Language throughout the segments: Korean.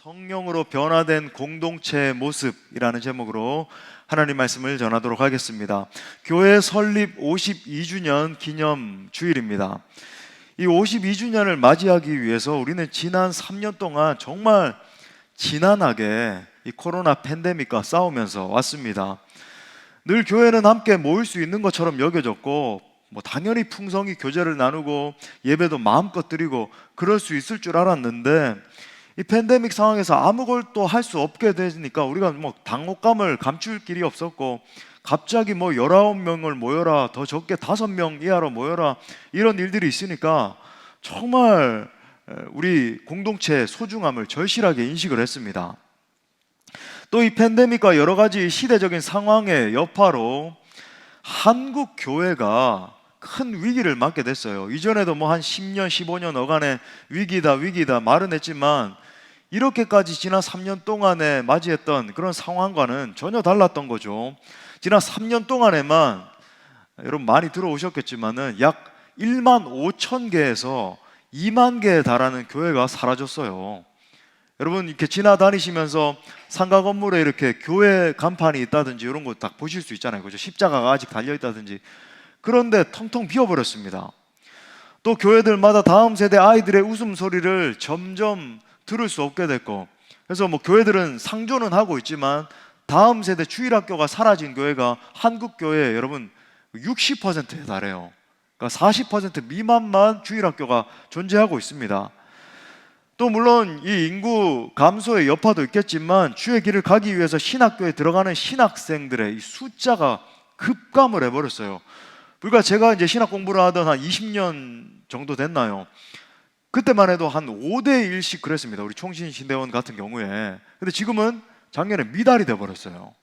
성령으로 변화된 공동체의 모습이라는 제목으로 하나님 말씀을 전하도록 하겠습니다. 교회 설립 52주년 기념 주일입니다. 이 52주년을 맞이하기 위해서 우리는 지난 3년 동안 정말 지난하게 이 코로나 팬데믹과 싸우면서 왔습니다. 늘 교회는 함께 모일 수 있는 것처럼 여겨졌고 당연히 풍성히 교제를 나누고 예배도 마음껏 드리고 그럴 수 있을 줄 알았는데 이 팬데믹 상황에서 아무것도 할 수 없게 되니까 우리가 당혹감을 감출 길이 없었고 갑자기 19명을 모여라, 더 적게 5명 이하로 모여라, 이런 일들이 있으니까 정말 우리 공동체의 소중함을 절실하게 인식을 했습니다. 또 이 팬데믹과 여러 가지 시대적인 상황의 여파로 한국 교회가 큰 위기를 맞게 됐어요. 이전에도 한 10년, 15년 어간의 위기다 말은 했지만 이렇게까지 지난 3년 동안에 맞이했던 그런 상황과는 전혀 달랐던 거죠. 지난 3년 동안에만 여러분 많이 들어오셨겠지만은 약 1만 5천 개에서 2만 개에 달하는 교회가 사라졌어요. 여러분 이렇게 지나다니시면서 상가 건물에 이렇게 교회 간판이 있다든지 이런 거 딱 보실 수 있잖아요. 그죠? 십자가가 아직 달려 있다든지. 그런데 텅텅 비어버렸습니다. 또 교회들마다 다음 세대 아이들의 웃음소리를 점점 들을 수 없게 됐고, 그래서 교회들은 상존은 하고 있지만 다음 세대 주일학교가 사라진 교회가 한국 교회 여러분 60%에 달해요. 그러니까 40% 미만만 주일학교가 존재하고 있습니다. 또 물론 이 인구 감소의 여파도 있겠지만 주의 길을 가기 위해서 신학교에 들어가는 신학생들의 이 숫자가 급감을 해버렸어요. 그러니까 제가 이제 신학 공부를 하던 한 20년 정도 됐나요? 그때만 해도 한 5대 1씩 그랬습니다. 우리 총신신대원 같은 경우에. 근데 지금은 작년에 미달이 돼버렸어요.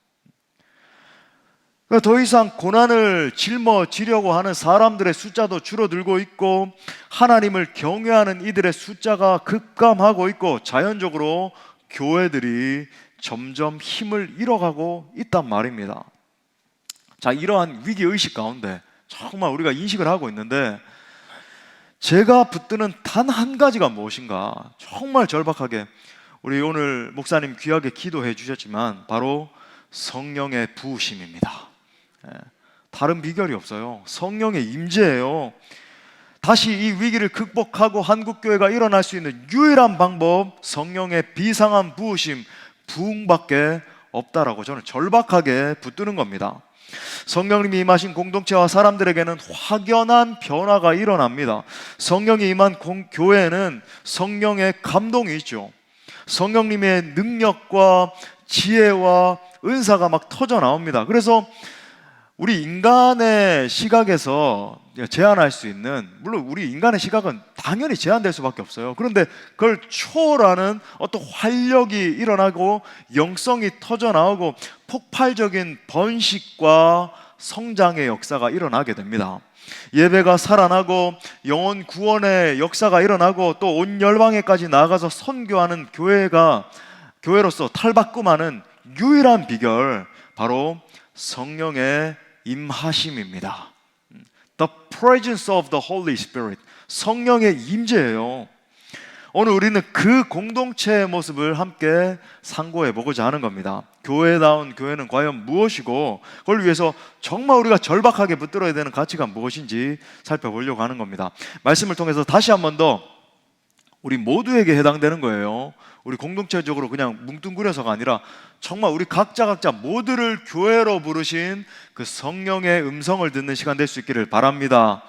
그러니까 더 이상 고난을 짊어지려고 하는 사람들의 숫자도 줄어들고 있고 하나님을 경외하는 이들의 숫자가 급감하고 있고 자연적으로 교회들이 점점 힘을 잃어가고 있단 말입니다. 자, 이러한 위기의식 가운데 정말 우리가 인식을 하고 있는데 제가 붙드는 단 한 가지가 무엇인가, 정말 절박하게 우리 오늘 목사님 귀하게 기도해 주셨지만 바로 성령의 부으심입니다. 다른 비결이 없어요. 성령의 임재예요. 다시 이 위기를 극복하고 한국교회가 일어날 수 있는 유일한 방법, 성령의 비상한 부으심, 부흥밖에 없다라고 저는 절박하게 붙드는 겁니다. 성령님이 임하신 공동체와 사람들에게는 확연한 변화가 일어납니다. 성령이 임한 교회에는 성령의 감동이 있죠. 성령님의 능력과 지혜와 은사가 막 터져 나옵니다. 그래서 우리 인간의 시각에서 제한할 수 있는, 물론 우리 인간의 시각은 당연히 제한될 수밖에 없어요. 그런데 그걸 초월하는 어떤 활력이 일어나고 영성이 터져 나오고 폭발적인 번식과 성장의 역사가 일어나게 됩니다. 예배가 살아나고 영혼 구원의 역사가 일어나고 또 온 열방에까지 나아가서 선교하는 교회로서 탈바꿈하는 유일한 비결, 바로 성령의 임하심입니다. The presence of the Holy Spirit, 성령의 임재예요. 오늘 우리는 그 공동체의 모습을 함께 상고해 보고자 하는 겁니다. 교회다운 교회는 과연 무엇이고 그걸 위해서 정말 우리가 절박하게 붙들어야 되는 가치가 무엇인지 살펴보려고 하는 겁니다. 말씀을 통해서 다시 한 번 더 우리 모두에게 해당되는 거예요. 우리 공동체적으로 그냥 뭉뚱그려서가 아니라 정말 우리 각자 모두를 교회로 부르신 그 성령의 음성을 듣는 시간 될 수 있기를 바랍니다.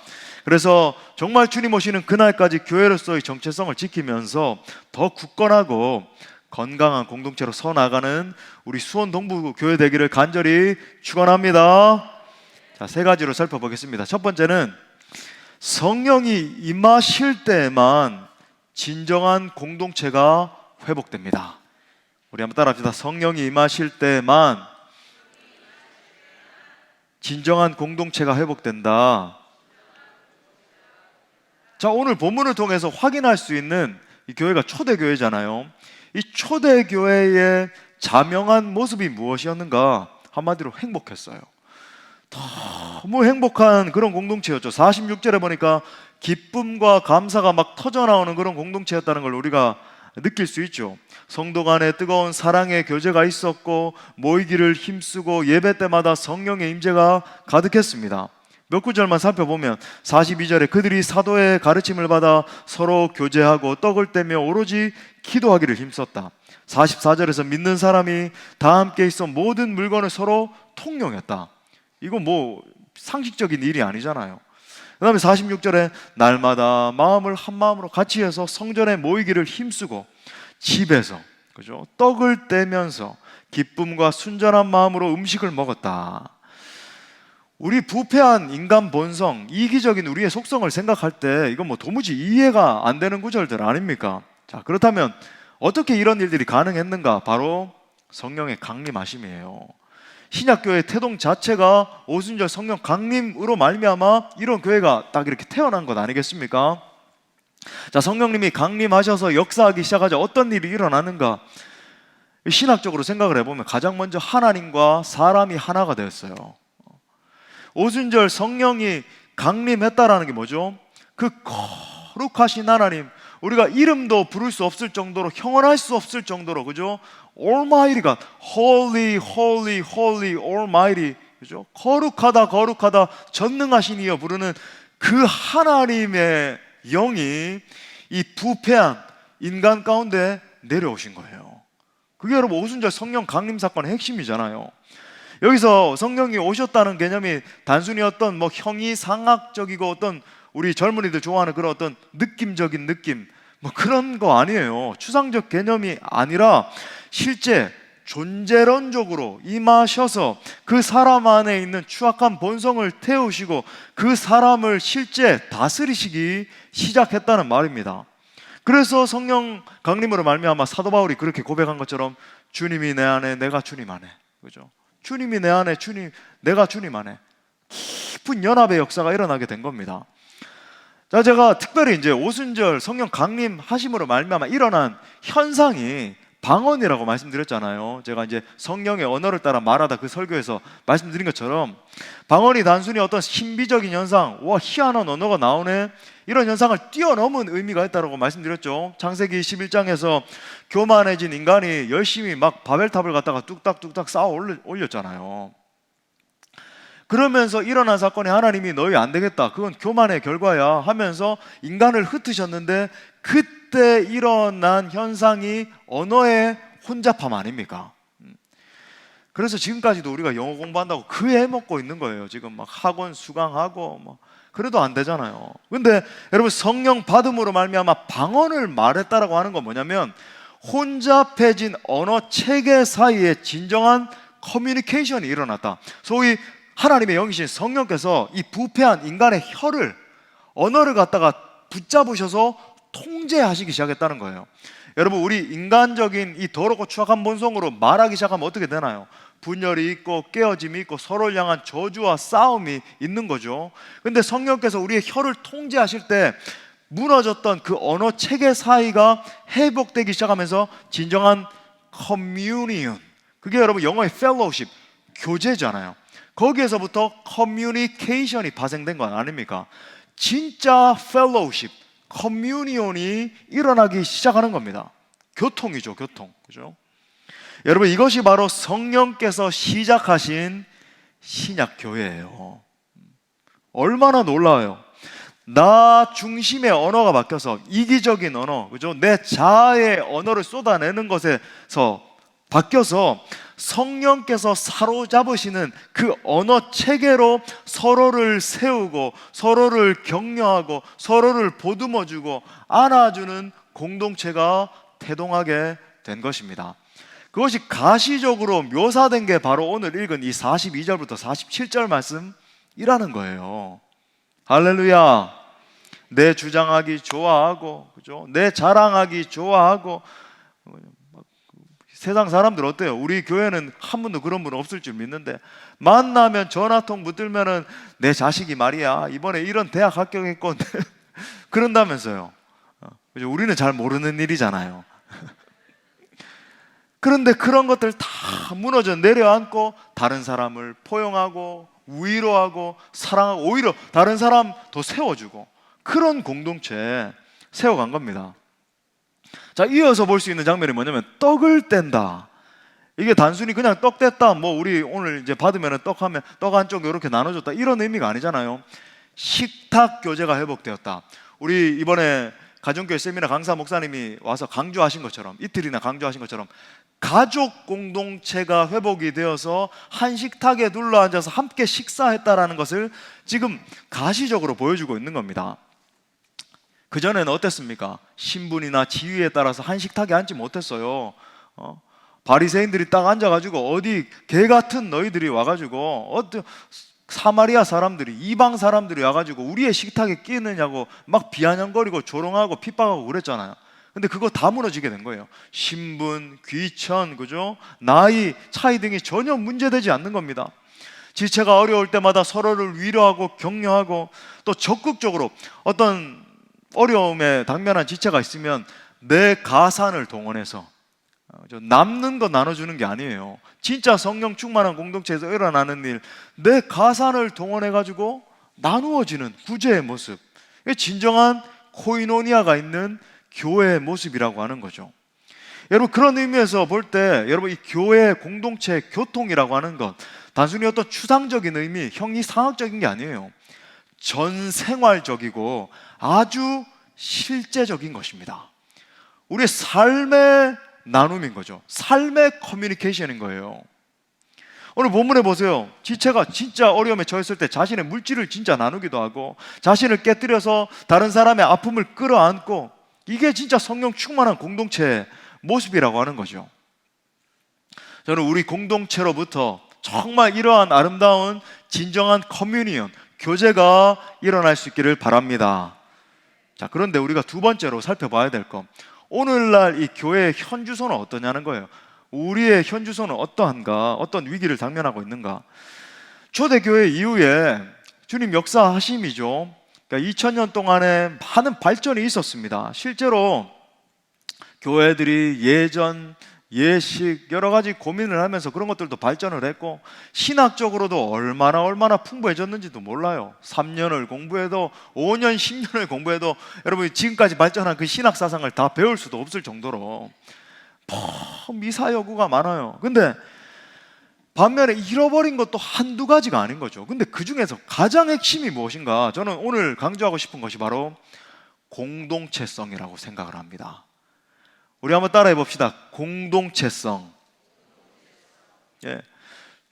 그래서 정말 주님 오시는 그날까지 교회로서의 정체성을 지키면서 더 굳건하고 건강한 공동체로 서 나가는 우리 수원 동부 교회 되기를 간절히 축원합니다. 자, 3가지로 살펴보겠습니다. 첫 번째는 성령이 임하실 때에만 진정한 공동체가 회복됩니다. 우리 한번 따라합시다. 성령이 임하실 때만 진정한 공동체가 회복된다. 자, 오늘 본문을 통해서 확인할 수 있는 이 교회가 초대교회잖아요. 이 초대교회의 자명한 모습이 무엇이었는가? 한마디로 행복했어요. 너무 행복한 그런 공동체였죠. 46절에 보니까 기쁨과 감사가 막 터져나오는 그런 공동체였다는 걸 우리가 느낄 수 있죠. 성도 간에 뜨거운 사랑의 교제가 있었고 모이기를 힘쓰고 예배 때마다 성령의 임재가 가득했습니다. 몇 구절만 살펴보면 42절에 그들이 사도의 가르침을 받아 서로 교제하고 떡을 떼며 오로지 기도하기를 힘썼다. 44절에서 믿는 사람이 다 함께 있어 모든 물건을 서로 통용했다. 이거 뭐 상식적인 일이 아니잖아요. 그 다음에 46절에 날마다 마음을 한 마음으로 같이 해서 성전에 모이기를 힘쓰고 집에서 그죠? 떡을 떼면서 기쁨과 순전한 마음으로 음식을 먹었다. 우리 부패한 인간 본성, 이기적인 우리의 속성을 생각할 때 이건 뭐 도무지 이해가 안 되는 구절들 아닙니까? 자, 그렇다면 어떻게 이런 일들이 가능했는가? 바로 성령의 강림하심이에요. 신약교회의 태동 자체가 오순절 성령 강림으로 말미암아 이런 교회가 딱 이렇게 태어난 것 아니겠습니까? 자, 성령님이 강림하셔서 역사하기 시작하자 어떤 일이 일어나는가? 신학적으로 생각을 해보면 가장 먼저 하나님과 사람이 하나가 되었어요. 오순절 성령이 강림했다라는 게 뭐죠? 그 거룩하신 하나님, 우리가 이름도 부를 수 없을 정도로, 형언할 수 없을 정도로, 그죠? Almighty God, Holy, Holy, Holy, Almighty, 그죠? 거룩하다, 거룩하다, 전능하신 이여 부르는 그 하나님의 영이 이 부패한 인간 가운데 내려오신 거예요. 그게 여러분 오순절 성령 강림 사건의 핵심이잖아요. 여기서 성령이 오셨다는 개념이 단순히 어떤 뭐 형이상학적이고 어떤 우리 젊은이들 좋아하는 그런 어떤 느낌적인 느낌 뭐 그런 거 아니에요. 추상적 개념이 아니라 실제 존재론적으로 임하셔서 그 사람 안에 있는 추악한 본성을 태우시고 그 사람을 실제 다스리시기 시작했다는 말입니다. 그래서 성령 강림으로 말미암아 사도 바울이 그렇게 고백한 것처럼 주님이 내 안에 내가 주님 안에, 그죠? 주님이 내 안에 내가 주님 안에 깊은 연합의 역사가 일어나게 된 겁니다. 자, 제가 특별히 이제 오순절 성령 강림하심으로 말미암아 일어난 현상이 방언이라고 말씀드렸잖아요. 제가 이제 성령의 언어를 따라 말하다 그 설교에서 말씀드린 것처럼 방언이 단순히 어떤 신비적인 현상, 와 희한한 언어가 나오네, 이런 현상을 뛰어넘은 의미가 있다고 말씀드렸죠. 창세기 11장에서 교만해진 인간이 열심히 막 바벨탑을 갖다가 뚝딱뚝딱 쌓아 올렸잖아요. 그러면서 일어난 사건이 하나님이 너희 안 되겠다, 그건 교만의 결과야 하면서 인간을 흩으셨는데 그때 일어난 현상이 언어의 혼잡함 아닙니까? 그래서 지금까지도 우리가 영어 공부한다고 그 애 먹고 있는 거예요. 지금 막 학원 수강하고 뭐 그래도 안 되잖아요. 근데 여러분 성령 받음으로 말미암아 방언을 말했다라고 하는 건 뭐냐면 혼잡해진 언어 체계 사이에 진정한 커뮤니케이션이 일어났다. 소위 하나님의 영이신 성령께서 이 부패한 인간의 혀를, 언어를 갖다가 붙잡으셔서 통제하시기 시작했다는 거예요. 여러분 우리 인간적인 이 더럽고 추악한 본성으로 말하기 시작하면 어떻게 되나요? 분열이 있고 깨어짐이 있고 서로를 향한 저주와 싸움이 있는 거죠. 근데 성령께서 우리의 혀를 통제하실 때 무너졌던 그 언어 체계 사이가 회복되기 시작하면서 진정한 커뮤니언, 그게 여러분 영어의 fellowship, 교제잖아요. 거기에서부터 커뮤니케이션이 발생된 건 아닙니까? 진짜 fellowship, 커뮤니온이 일어나기 시작하는 겁니다. 교통이죠, 교통. 그죠? 여러분 이것이 바로 성령께서 시작하신 신약 교회예요. 얼마나 놀라워요. 나 중심의 언어가 바뀌어서 이기적인 언어, 그죠? 내 자아의 언어를 쏟아내는 것에서 바뀌어서 성령께서 사로잡으시는 그 언어 체계로 서로를 세우고 서로를 격려하고 서로를 보듬어주고 안아주는 공동체가 태동하게 된 것입니다. 그것이 가시적으로 묘사된 게 바로 오늘 읽은 이 42절부터 47절 말씀이라는 거예요. 할렐루야. 내 주장하기 좋아하고, 그죠? 내 자랑하기 좋아하고. 세상 사람들 어때요? 우리 교회는 한 분도 그런 분 없을 줄 믿는데 만나면 전화통 붙들면은 내 자식이 말이야 이번에 이런 대학 합격했건 그런다면서요. 그죠? 우리는 잘 모르는 일이잖아요. 그런데 그런 것들 다 무너져 내려앉고 다른 사람을 포용하고 위로하고 사랑하고 오히려 다른 사람 더 세워주고 그런 공동체 세워간 겁니다. 자, 이어서 볼 수 있는 장면이 뭐냐면 떡을 뗀다. 이게 단순히 그냥 떡 뗐다, 뭐 우리 오늘 이제 받으면 떡 하면 떡 한쪽 이렇게 나눠줬다, 이런 의미가 아니잖아요. 식탁 교제가 회복되었다. 우리 이번에 가정교회 세미나 강사 목사님이 와서 강조하신 것처럼, 이틀이나 강조하신 것처럼 가족 공동체가 회복이 되어서 한 식탁에 둘러앉아서 함께 식사했다라는 것을 지금 가시적으로 보여주고 있는 겁니다. 그전에는 어땠습니까? 신분이나 지위에 따라서 한 식탁에 앉지 못했어요. 바리새인들이 딱 앉아가지고 어디 개 같은 너희들이 와가지고 사마리아 사람들이, 이방 사람들이 와가지고 우리의 식탁에 끼느냐고 막 비아냥거리고 조롱하고 핍박하고 그랬잖아요. 근데 그거 다 무너지게 된 거예요. 신분, 귀천, 그죠? 나이 차이 등이 전혀 문제되지 않는 겁니다. 지체가 어려울 때마다 서로를 위로하고 격려하고, 또 적극적으로 어떤 어려움에 당면한 지체가 있으면 내 가산을 동원해서 남는 거 나눠주는 게 아니에요. 진짜 성령 충만한 공동체에서 일어나는 일, 내 가산을 동원해가지고 나누어지는 구제의 모습, 이게 진정한 코이노니아가 있는 교회의 모습이라고 하는 거죠. 여러분, 그런 의미에서 볼 때 여러분, 이 교회 공동체 교통이라고 하는 것, 단순히 어떤 추상적인 의미, 형이상학적인 게 아니에요. 전 생활적이고 아주 실제적인 것입니다. 우리의 삶의 나눔인 거죠. 삶의 커뮤니케이션인 거예요. 오늘 본문에 보세요. 지체가 진짜 어려움에 처했을 때 자신의 물질을 진짜 나누기도 하고, 자신을 깨뜨려서 다른 사람의 아픔을 끌어안고, 이게 진짜 성령 충만한 공동체의 모습이라고 하는 거죠. 저는 우리 공동체로부터 정말 이러한 아름다운 진정한 커뮤니언, 교제가 일어날 수 있기를 바랍니다. 자, 그런데 우리가 두 번째로 살펴봐야 될 것, 오늘날 이 교회의 현주소는 어떠냐는 거예요. 우리의 현주소는 어떠한가? 어떤 위기를 당면하고 있는가? 초대교회 이후에 주님 역사하심이죠. 그러니까 2000년 동안에 많은 발전이 있었습니다. 실제로 교회들이 예전, 예식 여러 가지 고민을 하면서 그런 것들도 발전을 했고, 신학적으로도 얼마나 풍부해졌는지도 몰라요. 3년을 공부해도 5년, 10년을 공부해도 여러분이 지금까지 발전한 그 신학 사상을 다 배울 수도 없을 정도로 미사여구가 많아요. 근데 반면에 잃어버린 것도 한두 가지가 아닌 거죠. 근데 그 중에서 가장 핵심이 무엇인가? 저는 오늘 강조하고 싶은 것이 바로 공동체성이라고 생각을 합니다. 우리 한번 따라해 봅시다. 공동체성. 예.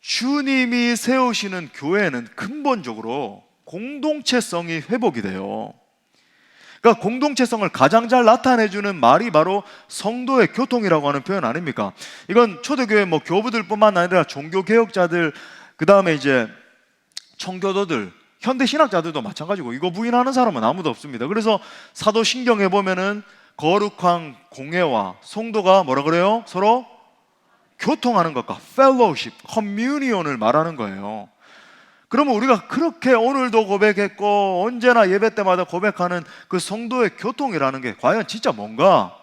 주님이 세우시는 교회는 근본적으로 공동체성이 회복이 돼요. 그러니까 공동체성을 가장 잘 나타내주는 말이 바로 성도의 교통이라고 하는 표현 아닙니까? 이건 초대교회 뭐 교부들뿐만 아니라 종교개혁자들, 그 다음에 이제 청교도들, 현대 신학자들도 마찬가지고, 이거 부인하는 사람은 아무도 없습니다. 그래서 사도신경에 보면은 거룩한 공회와 성도가 뭐라 그래요? 서로 교통하는 것과 fellowship, communion을 말하는 거예요. 그러면 우리가 그렇게 오늘도 고백했고 언제나 예배 때마다 고백하는 그 성도의 교통이라는 게 과연 진짜 뭔가?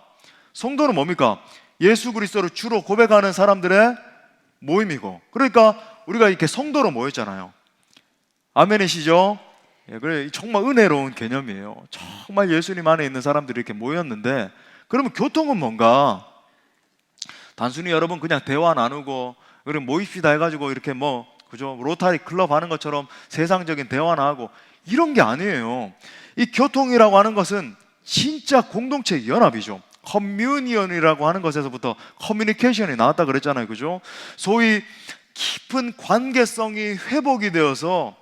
성도는 뭡니까? 예수 그리스도를 주로 고백하는 사람들의 모임이고, 그러니까 우리가 이렇게 성도로 모였잖아요. 아멘이시죠? 예, 그래, 정말 은혜로운 개념이에요. 정말 예수님 안에 있는 사람들이 이렇게 모였는데, 그러면 교통은 뭔가? 단순히 여러분 그냥 대화 나누고 그래 모입시다 해가지고 이렇게 뭐 그죠, 로타리 클럽 하는 것처럼 세상적인 대화나 하고 이런 게 아니에요. 이 교통이라고 하는 것은 진짜 공동체 연합이죠. 커뮤니언이라고 하는 것에서부터 커뮤니케이션이 나왔다 그랬잖아요, 그죠? 소위 깊은 관계성이 회복이 되어서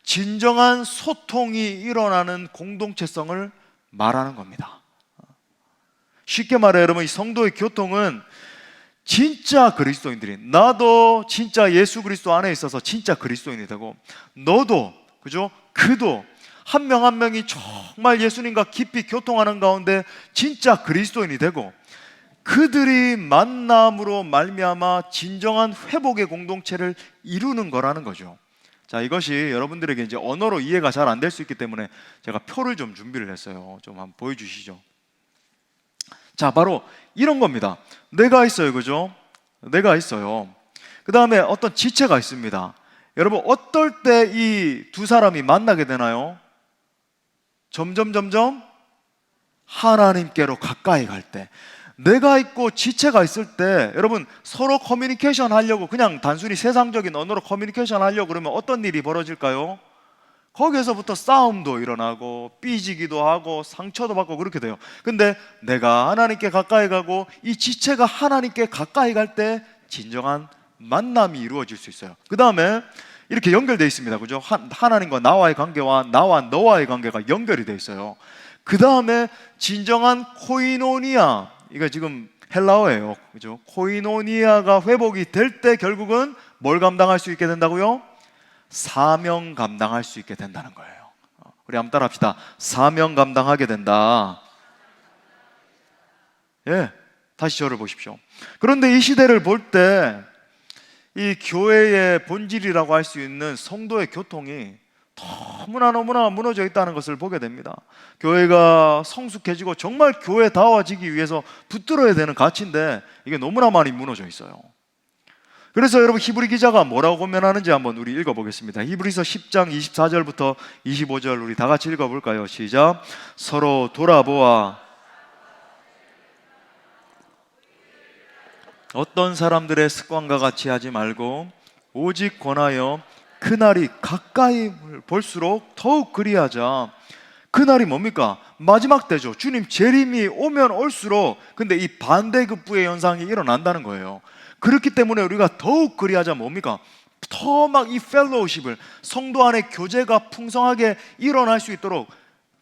진정한 소통이 일어나는 공동체성을 말하는 겁니다. 쉽게 말해 여러분, 이 성도의 교통은 진짜 그리스도인들이, 나도 진짜 예수 그리스도 안에 있어서 진짜 그리스도인이 되고, 너도, 그죠? 그도 한 명 한 명이 정말 예수님과 깊이 교통하는 가운데 진짜 그리스도인이 되고, 그들이 만남으로 말미암아 진정한 회복의 공동체를 이루는 거라는 거죠. 자, 이것이 여러분들에게 이제 언어로 이해가 잘 안 될 수 있기 때문에 제가 표를 좀 준비를 했어요. 좀 한번 보여주시죠. 자, 바로 이런 겁니다. 내가 있어요, 그죠? 내가 있어요. 그 다음에 어떤 지체가 있습니다. 여러분, 어떨 때 이 두 사람이 만나게 되나요? 점점 하나님께로 가까이 갈 때, 내가 있고 지체가 있을 때, 여러분 서로 커뮤니케이션 하려고 그냥 단순히 세상적인 언어로 커뮤니케이션 하려고 그러면 어떤 일이 벌어질까요? 거기에서부터 싸움도 일어나고 삐지기도 하고 상처도 받고 그렇게 돼요. 근데 내가 하나님께 가까이 가고 이 지체가 하나님께 가까이 갈 때 진정한 만남이 이루어질 수 있어요. 그 다음에 이렇게 연결되어 있습니다. 그죠? 하나님과 나와의 관계와 나와 너와의 관계가 연결이 되어 있어요. 그 다음에 진정한 코이노니아, 이거 지금 헬라어예요. 그죠? 코이노니아가 회복이 될 때 결국은 뭘 감당할 수 있게 된다고요? 사명 감당할 수 있게 된다는 거예요. 우리 한번 따라 합시다. 사명 감당하게 된다. 예, 다시 저를 보십시오. 그런데 이 시대를 볼 때 이 교회의 본질이라고 할 수 있는 성도의 교통이 너무나 무너져 있다는 것을 보게 됩니다. 교회가 성숙해지고 정말 교회다워지기 위해서 붙들어야 되는 가치인데 이게 너무나 많이 무너져 있어요. 그래서 여러분 히브리 기자가 뭐라고 고면하는지 한번 우리 읽어보겠습니다. 히브리서 10장 24절부터 25절 우리 다 같이 읽어볼까요? 시작. 서로 돌아보아 어떤 사람들의 습관과 같이 하지 말고 오직 권하여 그날이 가까이 볼수록 더욱 그리하자. 그날이 뭡니까? 마지막 때죠. 주님 재림이 오면 올수록 근데 이 반대급부의 현상이 일어난다는 거예요. 그렇기 때문에 우리가 더욱 그리하자 뭡니까? 더 막 이 펠로우십을 성도 안에 교제가 풍성하게 일어날 수 있도록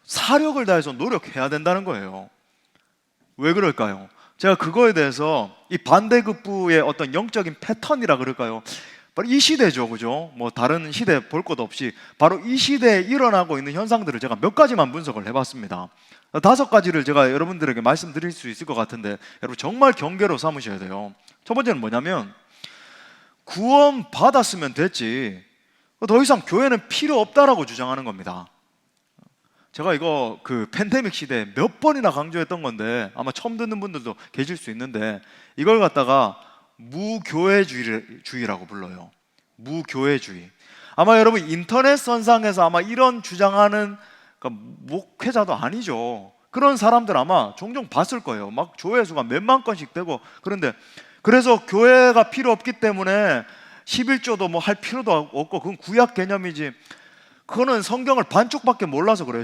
사력을 다해서 노력해야 된다는 거예요. 왜 그럴까요? 제가 그거에 대해서 이 반대급부의 어떤 영적인 패턴이라 그럴까요? 바로 이 시대죠, 그죠? 뭐 다른 시대 볼 것 없이 바로 이 시대에 일어나고 있는 현상들을 제가 몇 가지만 분석을 해봤습니다. 5가지를 제가 여러분들에게 말씀드릴 수 있을 것 같은데 여러분 정말 경계로 삼으셔야 돼요. 첫 번째는 뭐냐면 구원 받았으면 됐지 더 이상 교회는 필요 없다라고 주장하는 겁니다. 제가 이거 그 팬데믹 시대에 몇 번이나 강조했던 건데 아마 처음 듣는 분들도 계실 수 있는데 이걸 갖다가 무교회주의라고 불러요. 무교회주의. 아마 여러분 인터넷 선상에서 아마 이런 주장하는 그러니까 목회자도 아니죠. 그런 사람들 아마 종종 봤을 거예요. 막 조회수가 몇만 건씩 되고 그런데 그래서 교회가 필요 없기 때문에 11조도 뭐 할 필요도 없고 그건 구약 개념이지 그거는 성경을 반쪽밖에 몰라서 그래요.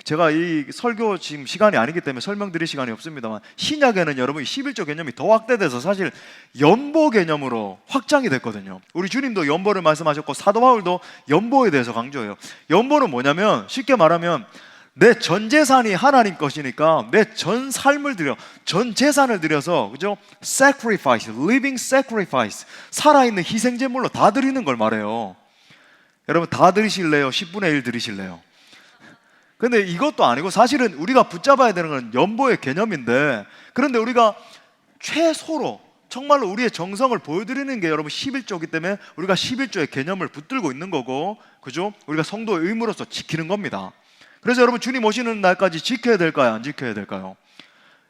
제가 이 설교 지금 시간이 아니기 때문에 설명드릴 시간이 없습니다만 신약에는 여러분 11조 개념이 더 확대돼서 사실 연보 개념으로 확장이 됐거든요. 우리 주님도 연보를 말씀하셨고 사도 바울도 연보에 대해서 강조해요. 연보는 뭐냐면 쉽게 말하면 내 전 재산이 하나님 것이니까 내 전 삶을 들여 전 재산을 들여서 그죠? sacrifice, living sacrifice 살아있는 희생제물로 다 드리는 걸 말해요. 여러분 다 드리실래요? 10분의 1 드리실래요? 근데 이것도 아니고 사실은 우리가 붙잡아야 되는 건 연보의 개념인데 그런데 우리가 최소로 정말로 우리의 정성을 보여드리는 게 여러분 11조이기 때문에 우리가 11조의 개념을 붙들고 있는 거고 그죠? 우리가 성도의 의무로서 지키는 겁니다. 그래서 여러분 주님 오시는 날까지 지켜야 될까요? 안 지켜야 될까요?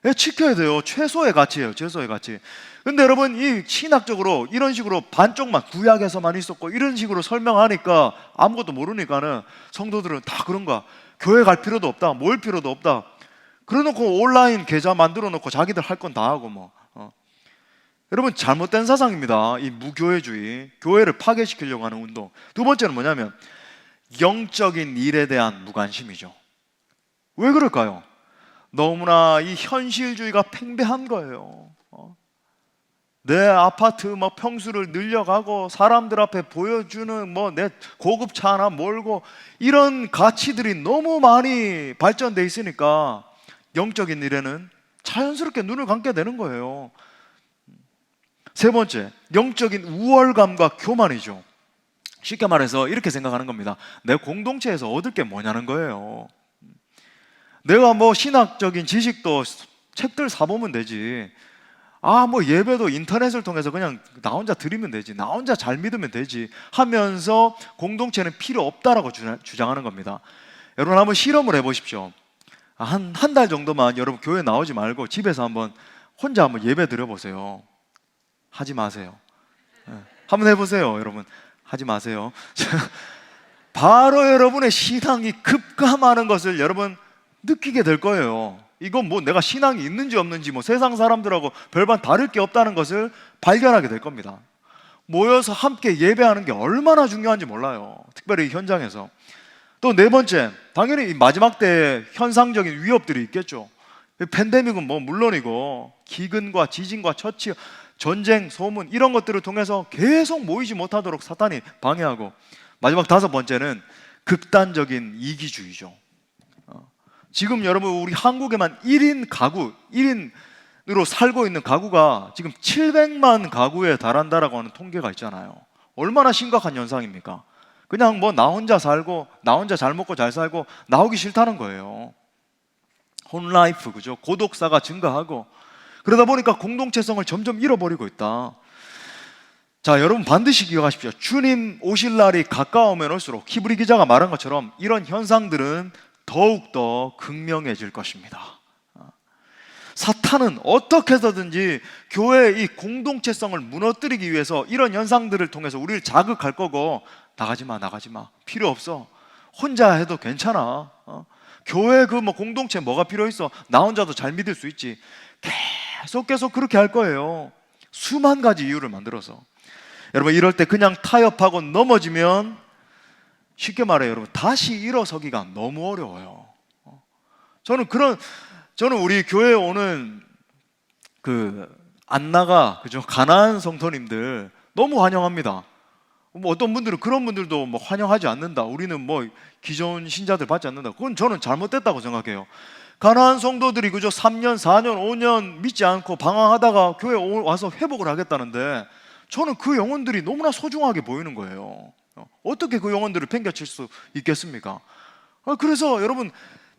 예, 지켜야 돼요. 최소의 가치예요. 최소의 가치. 근데 여러분 이 신학적으로 이런 식으로 반쪽만 구약에서만 있었고 이런 식으로 설명하니까 아무것도 모르니까는 성도들은 다 그런가 교회 갈 필요도 없다 모일 필요도 없다 그래놓고 온라인 계좌 만들어 놓고 자기들 할 건 다 하고 뭐 여러분 잘못된 사상입니다. 이 무교회주의 교회를 파괴시키려고 하는 운동. 두 번째는 뭐냐면 영적인 일에 대한 무관심이죠. 왜 그럴까요? 너무나 이 현실주의가 팽배한 거예요. 내 아파트 뭐 평수를 늘려가고 사람들 앞에 보여주는 뭐 내 고급차 하나 몰고 이런 가치들이 너무 많이 발전돼 있으니까 영적인 일에는 자연스럽게 눈을 감게 되는 거예요. 세 번째, 영적인 우월감과 교만이죠. 쉽게 말해서 이렇게 생각하는 겁니다. 내 공동체에서 얻을 게 뭐냐는 거예요. 내가 뭐 신학적인 지식도 책들 사보면 되지. 뭐 예배도 인터넷을 통해서 그냥 나 혼자 드리면 되지. 나 혼자 잘 믿으면 되지 하면서 공동체는 필요 없다라고 주장하는 겁니다. 여러분 한번 실험을 해보십시오. 한 달 정도만 여러분 교회 나오지 말고 집에서 혼자 한번 예배 드려보세요. 하지 마세요. 한번 해보세요. 여러분 하지 마세요. 바로 여러분의 신앙이 급감하는 것을 여러분 느끼게 될 거예요. 이건 뭐 내가 신앙이 있는지 없는지 뭐 세상 사람들하고 별반 다를 게 없다는 것을 발견하게 될 겁니다. 모여서 함께 예배하는 게 얼마나 중요한지 몰라요. 특별히 현장에서. 또 네 번째, 당연히 이 마지막 때에 현상적인 위협들이 있겠죠. 팬데믹은 뭐 물론이고 기근과 지진과 처치, 전쟁, 소문 이런 것들을 통해서 계속 모이지 못하도록 사탄이 방해하고, 마지막 다섯 번째는 극단적인 이기주의죠. 지금 여러분 우리 한국에만 1인 가구, 1인으로 살고 있는 가구가 지금 700만 가구에 달한다라고 하는 통계가 있잖아요. 얼마나 심각한 현상입니까? 그냥 뭐 나 혼자 살고 나 혼자 잘 먹고 잘 살고 나오기 싫다는 거예요. 홈라이프, 그죠? 고독사가 증가하고, 그러다 보니까 공동체성을 점점 잃어버리고 있다. 자, 여러분 반드시 기억하십시오. 주님 오실 날이 가까우면 올수록 히브리 기자가 말한 것처럼 이런 현상들은 더욱더 극명해질 것입니다. 사탄은 어떻게 해서든지 교회의 이 공동체성을 무너뜨리기 위해서 이런 현상들을 통해서 우리를 자극할 거고, 나가지 마, 필요 없어, 혼자 해도 괜찮아, 교회 그 뭐 공동체 뭐가 필요 있어, 나 혼자도 잘 믿을 수 있지, 계속 그렇게 할 거예요. 수만 가지 이유를 만들어서. 여러분 이럴 때 그냥 타협하고 넘어지면, 쉽게 말해 여러분, 다시 일어서기가 너무 어려워요. 저는 우리 교회에 오는 그 안나가, 그죠? 가난한 성도님들 너무 환영합니다. 뭐 어떤 분들은 그런 분들도 뭐 환영하지 않는다, 우리는 뭐 기존 신자들 받지 않는다, 그건 저는 잘못됐다고 생각해요. 가난한 성도들이 그죠? 3년, 4년, 5년 믿지 않고 방황하다가 교회 와서 회복을 하겠다는데, 저는 그 영혼들이 너무나 소중하게 보이는 거예요. 어떻게 그 영혼들을 팽개칠 수 있겠습니까? 그래서 여러분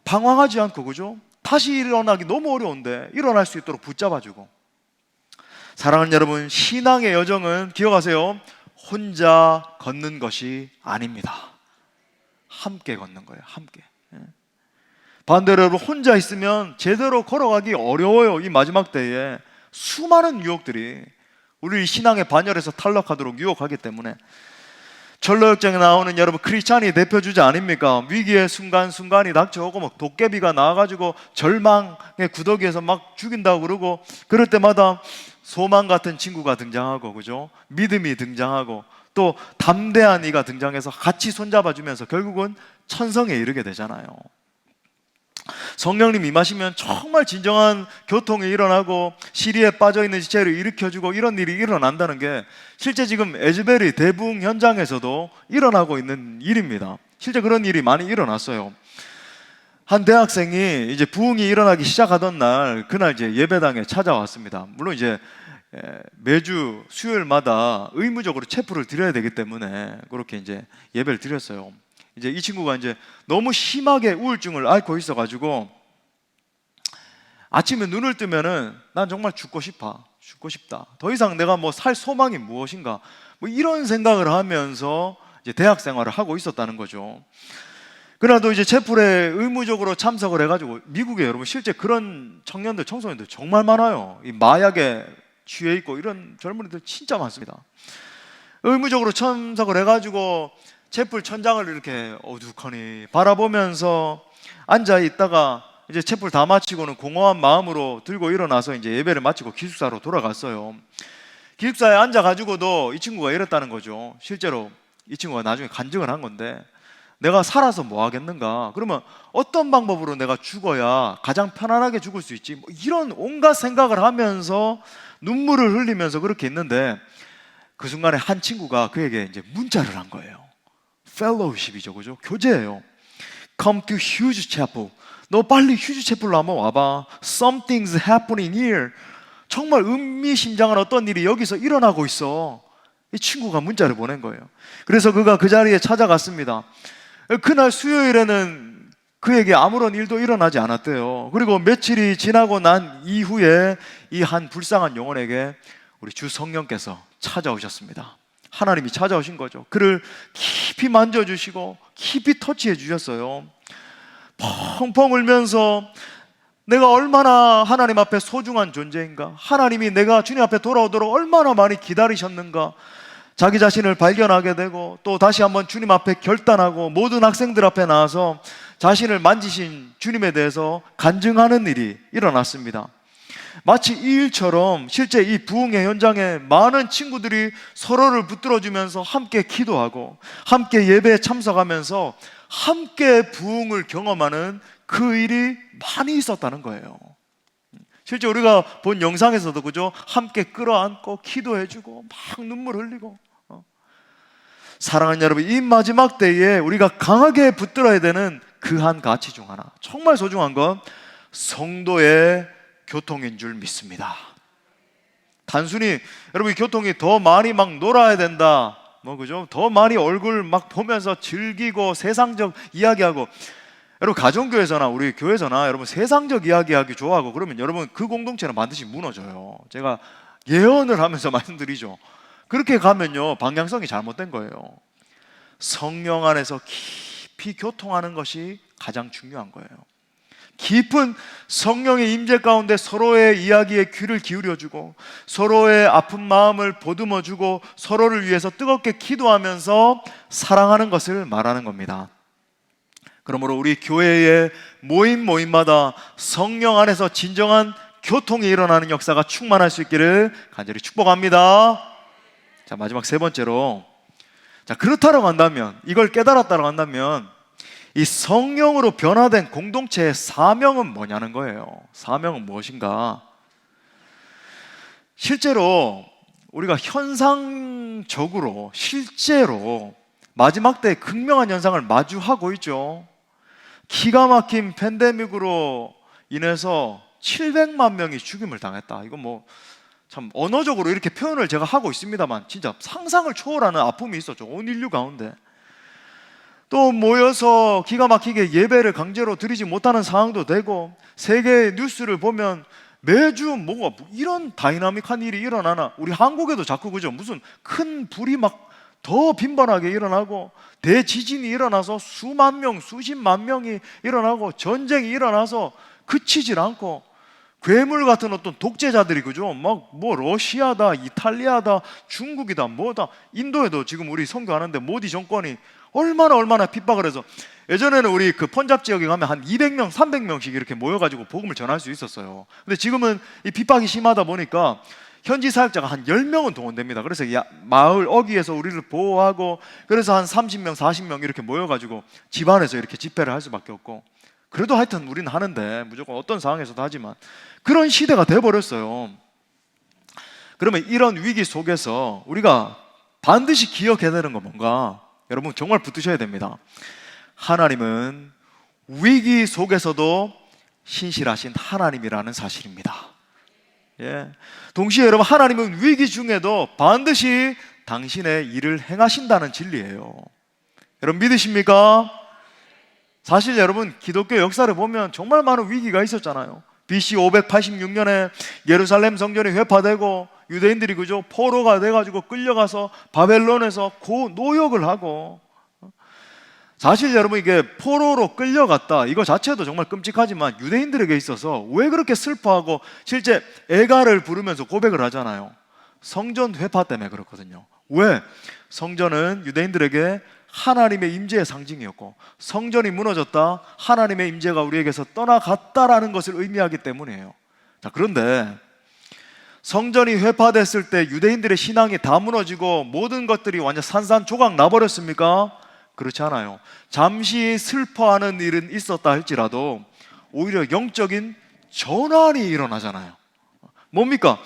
방황하지 않고, 그죠? 다시 일어나기 너무 어려운데 일어날 수 있도록 붙잡아주고. 사랑하는 여러분, 신앙의 여정은 기억하세요, 혼자 걷는 것이 아닙니다. 함께 걷는 거예요. 함께. 반대로 여러분, 혼자 있으면 제대로 걸어가기 어려워요. 이 마지막 때에 수많은 유혹들이 우리 신앙의 반열에서 탈락하도록 유혹하기 때문에. 전로역정에 나오는 여러분 크리스찬이 대표주자 아닙니까? 위기의 순간순간이 닥쳐오고 막 도깨비가 나와가지고 절망의 구더기에서 막 죽인다고 그러고, 그럴 때마다 소망 같은 친구가 등장하고, 그죠? 믿음이 등장하고, 또 담대한 이가 등장해서 같이 손잡아주면서 결국은 천성에 이르게 되잖아요. 성령님 임하시면 정말 진정한 교통이 일어나고 시리에 빠져있는 지체를 일으켜주고, 이런 일이 일어난다는 게 실제 지금 에즈베리 대부흥 현장에서도 일어나고 있는 일입니다. 실제 그런 일이 많이 일어났어요. 한 대학생이 이제 부흥이 일어나기 시작하던 날, 그날 이제 예배당에 찾아왔습니다. 물론 이제 매주 수요일마다 의무적으로 체프를 드려야 되기 때문에 그렇게 이제 예배를 드렸어요. 이제 이 친구가 이제 너무 심하게 우울증을 앓고 있어가지고 아침에 눈을 뜨면은 난 정말 죽고 싶다. 더 이상 내가 뭐 살 소망이 무엇인가, 뭐 이런 생각을 하면서 이제 대학 생활을 하고 있었다는 거죠. 그래도 이제 채플에 의무적으로 참석을 해가지고, 미국에 여러분 실제 그런 청년들, 청소년들 정말 많아요. 이 마약에 취해 있고 이런 젊은이들 진짜 많습니다. 의무적으로 참석을 해가지고 채플 천장을 이렇게 어둑하니 바라보면서 앉아 있다가 이제 채플 다 마치고는 공허한 마음으로 들고 일어나서 이제 예배를 마치고 기숙사로 돌아갔어요. 기숙사에 앉아가지고도 이 친구가 이랬다는 거죠. 실제로 이 친구가 나중에 간증을 한 건데, 내가 살아서 뭐 하겠는가? 그러면 어떤 방법으로 내가 죽어야 가장 편안하게 죽을 수 있지? 뭐 이런 온갖 생각을 하면서 눈물을 흘리면서 그렇게 있는데, 그 순간에 한 친구가 그에게 이제 문자를 한 거예요. 펠로우십이죠, 그죠? 교제예요. Come to Hughes Chapel. 너 빨리 휴즈 채플로 한번 와봐. Something's happening here. 정말 의미심장한 어떤 일이 여기서 일어나고 있어. 이 친구가 문자를 보낸 거예요. 그래서 그가 그 자리에 찾아갔습니다. 그날 수요일에는 그에게 아무런 일도 일어나지 않았대요. 그리고 며칠이 지나고 난 이후에 이 한 불쌍한 영혼에게 우리 주 성령께서 찾아오셨습니다. 하나님이 찾아오신 거죠. 그를 깊이 만져주시고 깊이 터치해 주셨어요. 펑펑 울면서 내가 얼마나 하나님 앞에 소중한 존재인가, 하나님이 내가 주님 앞에 돌아오도록 얼마나 많이 기다리셨는가, 자기 자신을 발견하게 되고, 또 다시 한번 주님 앞에 결단하고 모든 학생들 앞에 나와서 자신을 만지신 주님에 대해서 간증하는 일이 일어났습니다. 마치 이 일처럼 실제 이 부흥의 현장에 많은 친구들이 서로를 붙들어주면서 함께 기도하고 함께 예배에 참석하면서 함께 부흥을 경험하는 그 일이 많이 있었다는 거예요. 실제 우리가 본 영상에서도 그죠? 함께 끌어안고 기도해주고 막 눈물 흘리고. 사랑하는 여러분, 이 마지막 때에 우리가 강하게 붙들어야 되는 그 한 가치 중 하나, 정말 소중한 건 성도의 교통인 줄 믿습니다. 단순히 여러분 교통이 더 많이 막 놀아야 된다, 그죠? 더 많이 얼굴 막 보면서 즐기고 세상적 이야기하고. 여러분 가정교회에서나 우리 교회에서나 여러분 세상적 이야기하기 좋아하고 그러면 여러분 그 공동체는 반드시 무너져요. 제가 예언을 하면서 말씀드리죠. 그렇게 가면요 방향성이 잘못된 거예요. 성령 안에서 깊이 교통하는 것이 가장 중요한 거예요. 깊은 성령의 임재 가운데 서로의 이야기에 귀를 기울여주고 서로의 아픈 마음을 보듬어주고 서로를 위해서 뜨겁게 기도하면서 사랑하는 것을 말하는 겁니다. 그러므로 우리 교회의 모임마다 성령 안에서 진정한 교통이 일어나는 역사가 충만할 수 있기를 간절히 축복합니다. 자, 마지막 세 번째로, 자, 그렇다라고 한다면, 이걸 깨달았다라고 한다면 이 성령으로 변화된 공동체의 사명은 뭐냐는 거예요. 사명은 무엇인가? 실제로 우리가 현상적으로 실제로 마지막 때의 극명한 현상을 마주하고 있죠. 기가 막힌 팬데믹으로 인해서 700만 명이 죽임을 당했다. 이건 참 언어적으로 이렇게 표현을 제가 하고 있습니다만 진짜 상상을 초월하는 아픔이 있었죠. 온 인류 가운데. 또 모여서 기가 막히게 예배를 강제로 드리지 못하는 상황도 되고, 세계 뉴스를 보면 매주 이런 다이나믹한 일이 일어나나. 우리 한국에도 자꾸 그죠? 무슨 큰 불이 막 더 빈번하게 일어나고 대지진이 일어나서 수만 명, 수십만 명이 일어나고 전쟁이 일어나서 그치질 않고 괴물 같은 어떤 독재자들이 그죠? 러시아다, 이탈리아다, 중국이다, 인도에도 지금 우리 선교하는데 모디 정권이 얼마나 핍박을 해서 예전에는 우리 그 펀잡 지역에 가면 한 200명, 300명씩 이렇게 모여가지고 복음을 전할 수 있었어요. 근데 지금은 이 핍박이 심하다 보니까 현지 사역자가 한 10명은 동원됩니다. 그래서 마을 어귀에서 우리를 보호하고 그래서 한 30명, 40명 이렇게 모여가지고 집안에서 이렇게 집회를 할 수밖에 없고, 그래도 하여튼 우리는 하는데 무조건 어떤 상황에서도 하지만 그런 시대가 돼버렸어요. 그러면 이런 위기 속에서 우리가 반드시 기억해야 되는 건 뭔가? 여러분 정말 붙드셔야 됩니다. 하나님은 위기 속에서도 신실하신 하나님이라는 사실입니다. 예. 동시에 여러분 하나님은 위기 중에도 반드시 당신의 일을 행하신다는 진리예요. 여러분 믿으십니까? 사실 여러분 기독교 역사를 보면 정말 많은 위기가 있었잖아요. BC 586년에 예루살렘 성전이 회파되고 유대인들이 그죠? 포로가 돼가지고 끌려가서 바벨론에서 노역을 하고, 사실 여러분 이게 포로로 끌려갔다 이거 자체도 정말 끔찍하지만 유대인들에게 있어서 왜 그렇게 슬퍼하고 실제 애가를 부르면서 고백을 하잖아요. 성전 회파 때문에 그렇거든요. 왜? 성전은 유대인들에게 하나님의 임재의 상징이었고 성전이 무너졌다, 하나님의 임재가 우리에게서 떠나갔다라는 것을 의미하기 때문이에요. 자, 그런데 성전이 회파됐을 때 유대인들의 신앙이 다 무너지고 모든 것들이 완전 산산조각 나버렸습니까? 그렇지 않아요. 잠시 슬퍼하는 일은 있었다 할지라도 오히려 영적인 전환이 일어나잖아요. 뭡니까?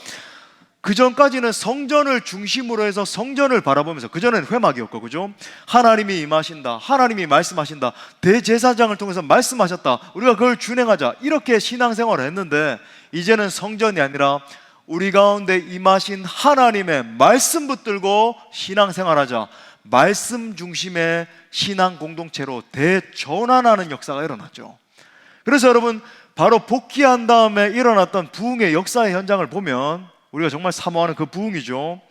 그 전까지는 성전을 중심으로 해서 성전을 바라보면서, 그전에는 회막이었고 그죠? 하나님이 임하신다, 하나님이 말씀하신다, 대제사장을 통해서 말씀하셨다, 우리가 그걸 준행하자, 이렇게 신앙생활을 했는데 이제는 성전이 아니라 우리 가운데 임하신 하나님의 말씀 붙들고 신앙생활하자, 말씀 중심의 신앙 공동체로 대전환하는 역사가 일어났죠. 그래서 여러분 바로 복귀한 다음에 일어났던 부흥의 역사의 현장을 보면 우리가 정말 사모하는 그 부흥이죠.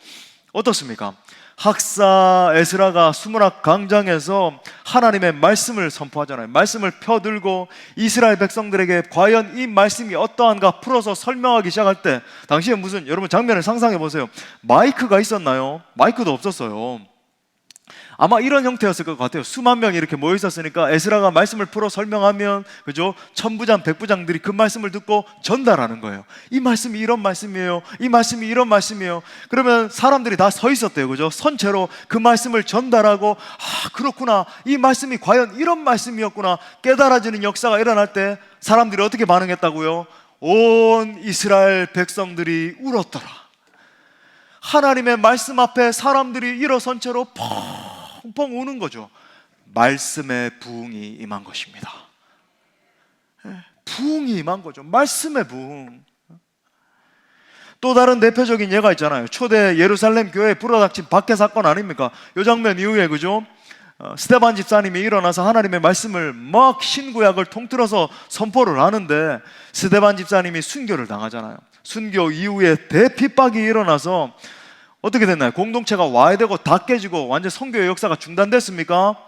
어떻습니까? 학사 에스라가 수문학 강장에서 하나님의 말씀을 선포하잖아요. 말씀을 펴들고 이스라엘 백성들에게 과연 이 말씀이 어떠한가 풀어서 설명하기 시작할 때 당시에 무슨, 여러분 장면을 상상해 보세요. 마이크가 있었나요? 마이크도 없었어요. 아마 이런 형태였을 것 같아요. 수만 명이 이렇게 모여 있었으니까 에스라가 말씀을 풀어 설명하면, 그죠? 천부장, 백부장들이 그 말씀을 듣고 전달하는 거예요. 이 말씀이 이런 말씀이에요. 이 말씀이 이런 말씀이에요. 그러면 사람들이 다 서 있었대요. 그죠? 선체로 그 말씀을 전달하고, 아, 그렇구나. 이 말씀이 과연 이런 말씀이었구나. 깨달아지는 역사가 일어날 때 사람들이 어떻게 반응했다고요? 온 이스라엘 백성들이 울었더라. 하나님의 말씀 앞에 사람들이 일어선 채로 펑펑 우는 거죠. 말씀의 부흥이 임한 것입니다. 부흥이 임한 거죠. 말씀의 부흥. 또 다른 대표적인 예가 있잖아요. 초대 예루살렘 교회에 불어닥친 박해 사건 아닙니까? 이 장면 이후에, 그죠? 스데반 집사님이 일어나서 하나님의 말씀을 막 신구약을 통틀어서 선포를 하는데 스데반 집사님이 순교를 당하잖아요. 순교 이후에 대핍박이 일어나서 어떻게 됐나요? 공동체가 와해되고 다 깨지고 완전 선교의 역사가 중단됐습니까?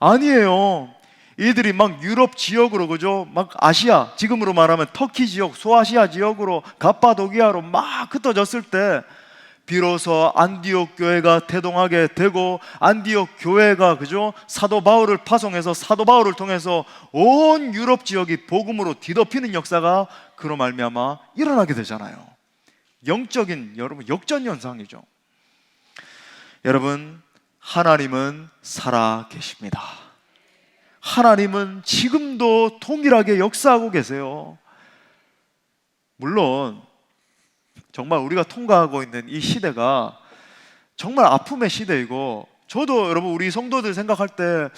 아니에요. 이들이 막 유럽 지역으로, 그죠? 막 아시아, 지금으로 말하면 터키 지역, 소아시아 지역으로, 갑바도기아로 막 흩어졌을 때 비로소 안디옥 교회가 태동하게 되고, 안디옥 교회가, 그죠? 사도 바울을 파송해서 사도 바울을 통해서 온 유럽 지역이 복음으로 뒤덮이는 역사가 그로 말미암아 일어나게 되잖아요. 영적인, 여러분, 역전 현상이죠. 여러분, 하나님은 살아 계십니다. 하나님은 지금도 동일하게 역사하고 계세요. 물론 정말 우리가 통과하고 있는 이 시대가 정말 아픔의 시대이고, 저도 여러분 우리 성도들 생각할 때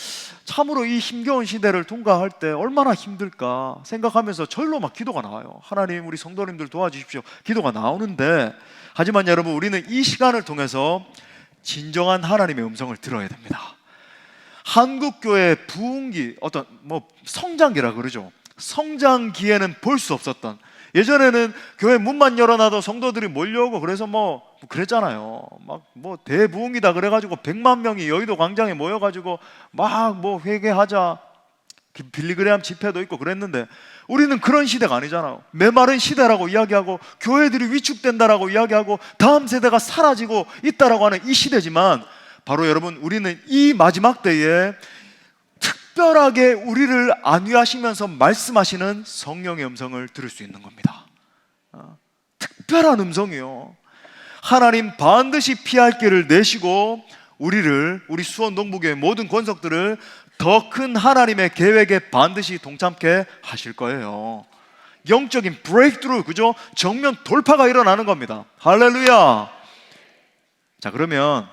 참으로 이 힘겨운 시대를 통과할 때 얼마나 힘들까 생각하면서 절로 막 기도가 나와요. 하나님, 우리 성도님들 도와주십시오. 기도가 나오는데, 하지만 여러분, 우리는 이 시간을 통해서 진정한 하나님의 음성을 들어야 됩니다. 한국교회의 부흥기, 어떤 성장기라 그러죠. 성장기에는 볼 수 없었던, 예전에는 교회 문만 열어놔도 성도들이 몰려오고 그래서 그랬잖아요. 막 대부흥이다 그래가지고 100만 명이 여의도 광장에 모여가지고 막 회개하자, 빌리그레암 집회도 있고 그랬는데, 우리는 그런 시대가 아니잖아요. 메마른 시대라고 이야기하고 교회들이 위축된다라고 이야기하고 다음 세대가 사라지고 있다라고 하는 이 시대지만, 바로 여러분, 우리는 이 마지막 때에 특별하게 우리를 안위하시면서 말씀하시는 성령의 음성을 들을 수 있는 겁니다. 특별한 음성이요. 하나님 반드시 피할 길을 내시고 우리 수원 동부교회 모든 권속들을 더 큰 하나님의 계획에 반드시 동참케 하실 거예요. 영적인 브레이크트루, 그죠? 정면 돌파가 일어나는 겁니다. 할렐루야. 자, 그러면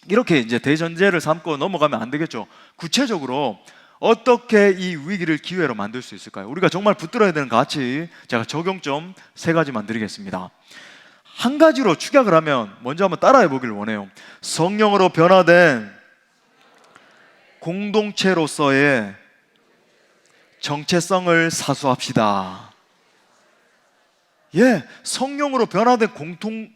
이렇게 이제 대전제를 삼고 넘어가면 안 되겠죠. 구체적으로 어떻게 이 위기를 기회로 만들 수 있을까요? 우리가 정말 붙들어야 되는 가치, 제가 적용점 3가지만 드리겠습니다. 한 가지로 축약을 하면 먼저 한번 따라해 보길 원해요. 성령으로 변화된 공동체로서의 정체성을 사수합시다. 성령으로 변화된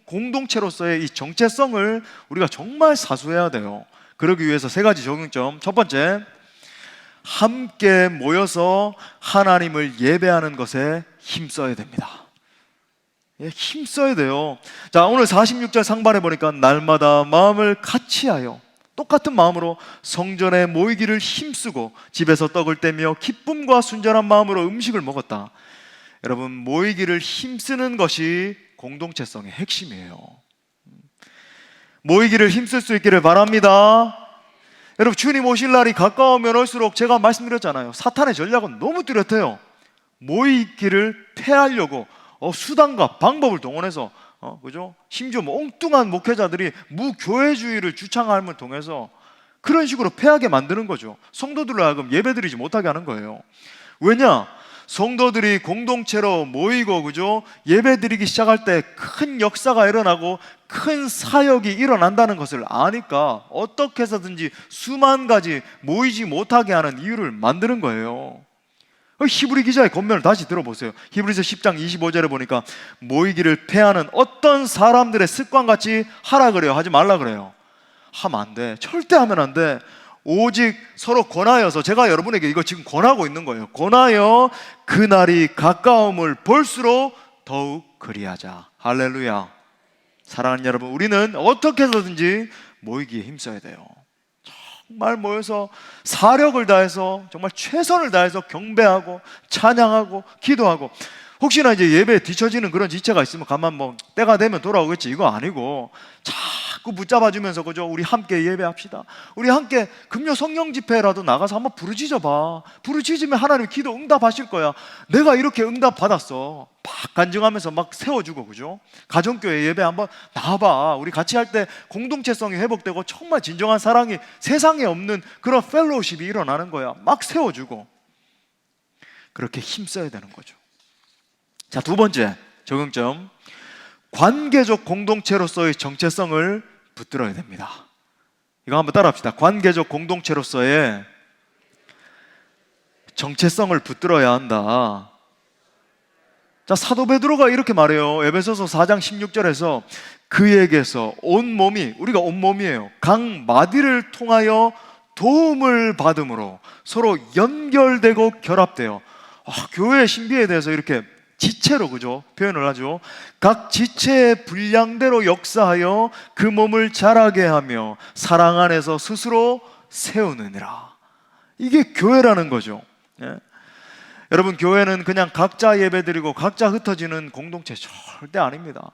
공동체로서의 이 정체성을 우리가 정말 사수해야 돼요. 그러기 위해서 3가지 적용점. 첫 번째, 함께 모여서 하나님을 예배하는 것에 힘써야 됩니다. 힘써야 돼요. 자, 오늘 46절 상반에 보니까 날마다 마음을 같이하여, 똑같은 마음으로 성전에 모이기를 힘쓰고 집에서 떡을 떼며 기쁨과 순전한 마음으로 음식을 먹었다. 여러분, 모이기를 힘쓰는 것이 공동체성의 핵심이에요. 모이기를 힘쓸 수 있기를 바랍니다. 여러분, 주님 오실 날이 가까우면 올수록 제가 말씀드렸잖아요. 사탄의 전략은 너무 뚜렷해요. 모이기를 패하려고 수단과 방법을 동원해서, 그죠? 심지어 엉뚱한 목회자들이 무교회주의를 주창함을 통해서 그런 식으로 패하게 만드는 거죠. 성도들로 하여금 예배드리지 못하게 하는 거예요. 왜냐? 성도들이 공동체로 모이고, 그죠? 예배드리기 시작할 때 큰 역사가 일어나고 큰 사역이 일어난다는 것을 아니까 어떻게 해서든지 수만 가지 모이지 못하게 하는 이유를 만드는 거예요. 히브리 기자의 권면을 다시 들어보세요. 히브리서 10장 25절에 보니까 모이기를 패하는 어떤 사람들의 습관같이 하라 그래요? 하지 말라 그래요? 하면 안 돼. 절대 하면 안 돼. 오직 서로 권하여서, 제가 여러분에게 이거 지금 권하고 있는 거예요. 권하여 그날이 가까움을 볼수록 더욱 그리하자. 할렐루야. 사랑하는 여러분, 우리는 어떻게 해서든지 모이기에 힘써야 돼요. 정말 모여서 사력을 다해서 정말 최선을 다해서 경배하고 찬양하고 기도하고, 혹시나 이제 예배에 뒤처지는 그런 지체가 있으면 가만 뭐 때가 되면 돌아오겠지, 이거 아니고 자꾸 붙잡아주면서, 그죠? 우리 함께 예배합시다. 우리 함께 금요 성령 집회라도 나가서 한번 부르짖어봐. 부르짖으면 하나님 기도 응답하실 거야. 내가 이렇게 응답 받았어. 막 간증하면서 막 세워주고, 그죠? 가정교회 예배 한번 나와봐. 우리 같이 할 때 공동체성이 회복되고 정말 진정한 사랑이 세상에 없는 그런 펠로우십이 일어나는 거야. 막 세워주고. 그렇게 힘써야 되는 거죠. 자, 두 번째 적용점, 관계적 공동체로서의 정체성을 붙들어야 됩니다. 이거 한번 따라합시다. 관계적 공동체로서의 정체성을 붙들어야 한다. 자, 사도 베드로가 이렇게 말해요. 에베소서 4장 16절에서 그에게서 온몸이, 우리가 온몸이에요, 각 마디를 통하여 도움을 받음으로 서로 연결되고 결합되어, 교회의 신비에 대해서 이렇게 지체로, 그죠? 표현을 하죠. 각 지체의 분량대로 역사하여 그 몸을 자라게 하며 사랑 안에서 스스로 세우느니라. 이게 교회라는 거죠. 예? 여러분, 교회는 그냥 각자 예배드리고 각자 흩어지는 공동체 절대 아닙니다.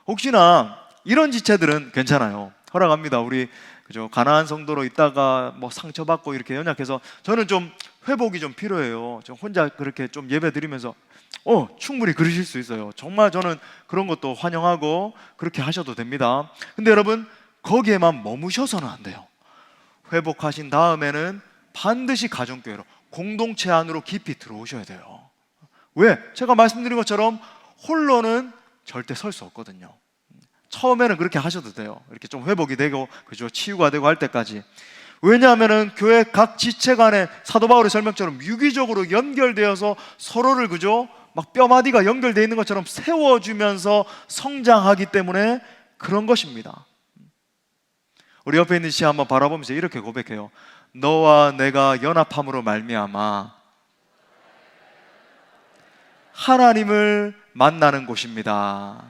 혹시나 이런 지체들은 괜찮아요. 허락합니다. 우리, 그죠? 가난한 성도로 있다가 뭐 상처받고 이렇게 연약해서 저는 좀 회복이 좀 필요해요. 좀 혼자 그렇게 좀 예배드리면서 충분히 그러실 수 있어요. 정말 저는 그런 것도 환영하고 그렇게 하셔도 됩니다. 근데 여러분, 거기에만 머무셔서는 안 돼요. 회복하신 다음에는 반드시 가정교회로, 공동체 안으로 깊이 들어오셔야 돼요. 왜? 제가 말씀드린 것처럼 홀로는 절대 설 수 없거든요. 처음에는 그렇게 하셔도 돼요. 이렇게 좀 회복이 되고, 그죠? 치유가 되고 할 때까지. 왜냐하면은 교회 각 지체 간에 사도 바울의 설명처럼 유기적으로 연결되어서 서로를, 그죠? 막 뼈마디가 연결되어 있는 것처럼 세워주면서 성장하기 때문에 그런 것입니다. 우리 옆에 있는 시 한번 바라보면서 이렇게 고백해요. 너와 내가 연합함으로 말미암아 하나님을 만나는 곳입니다.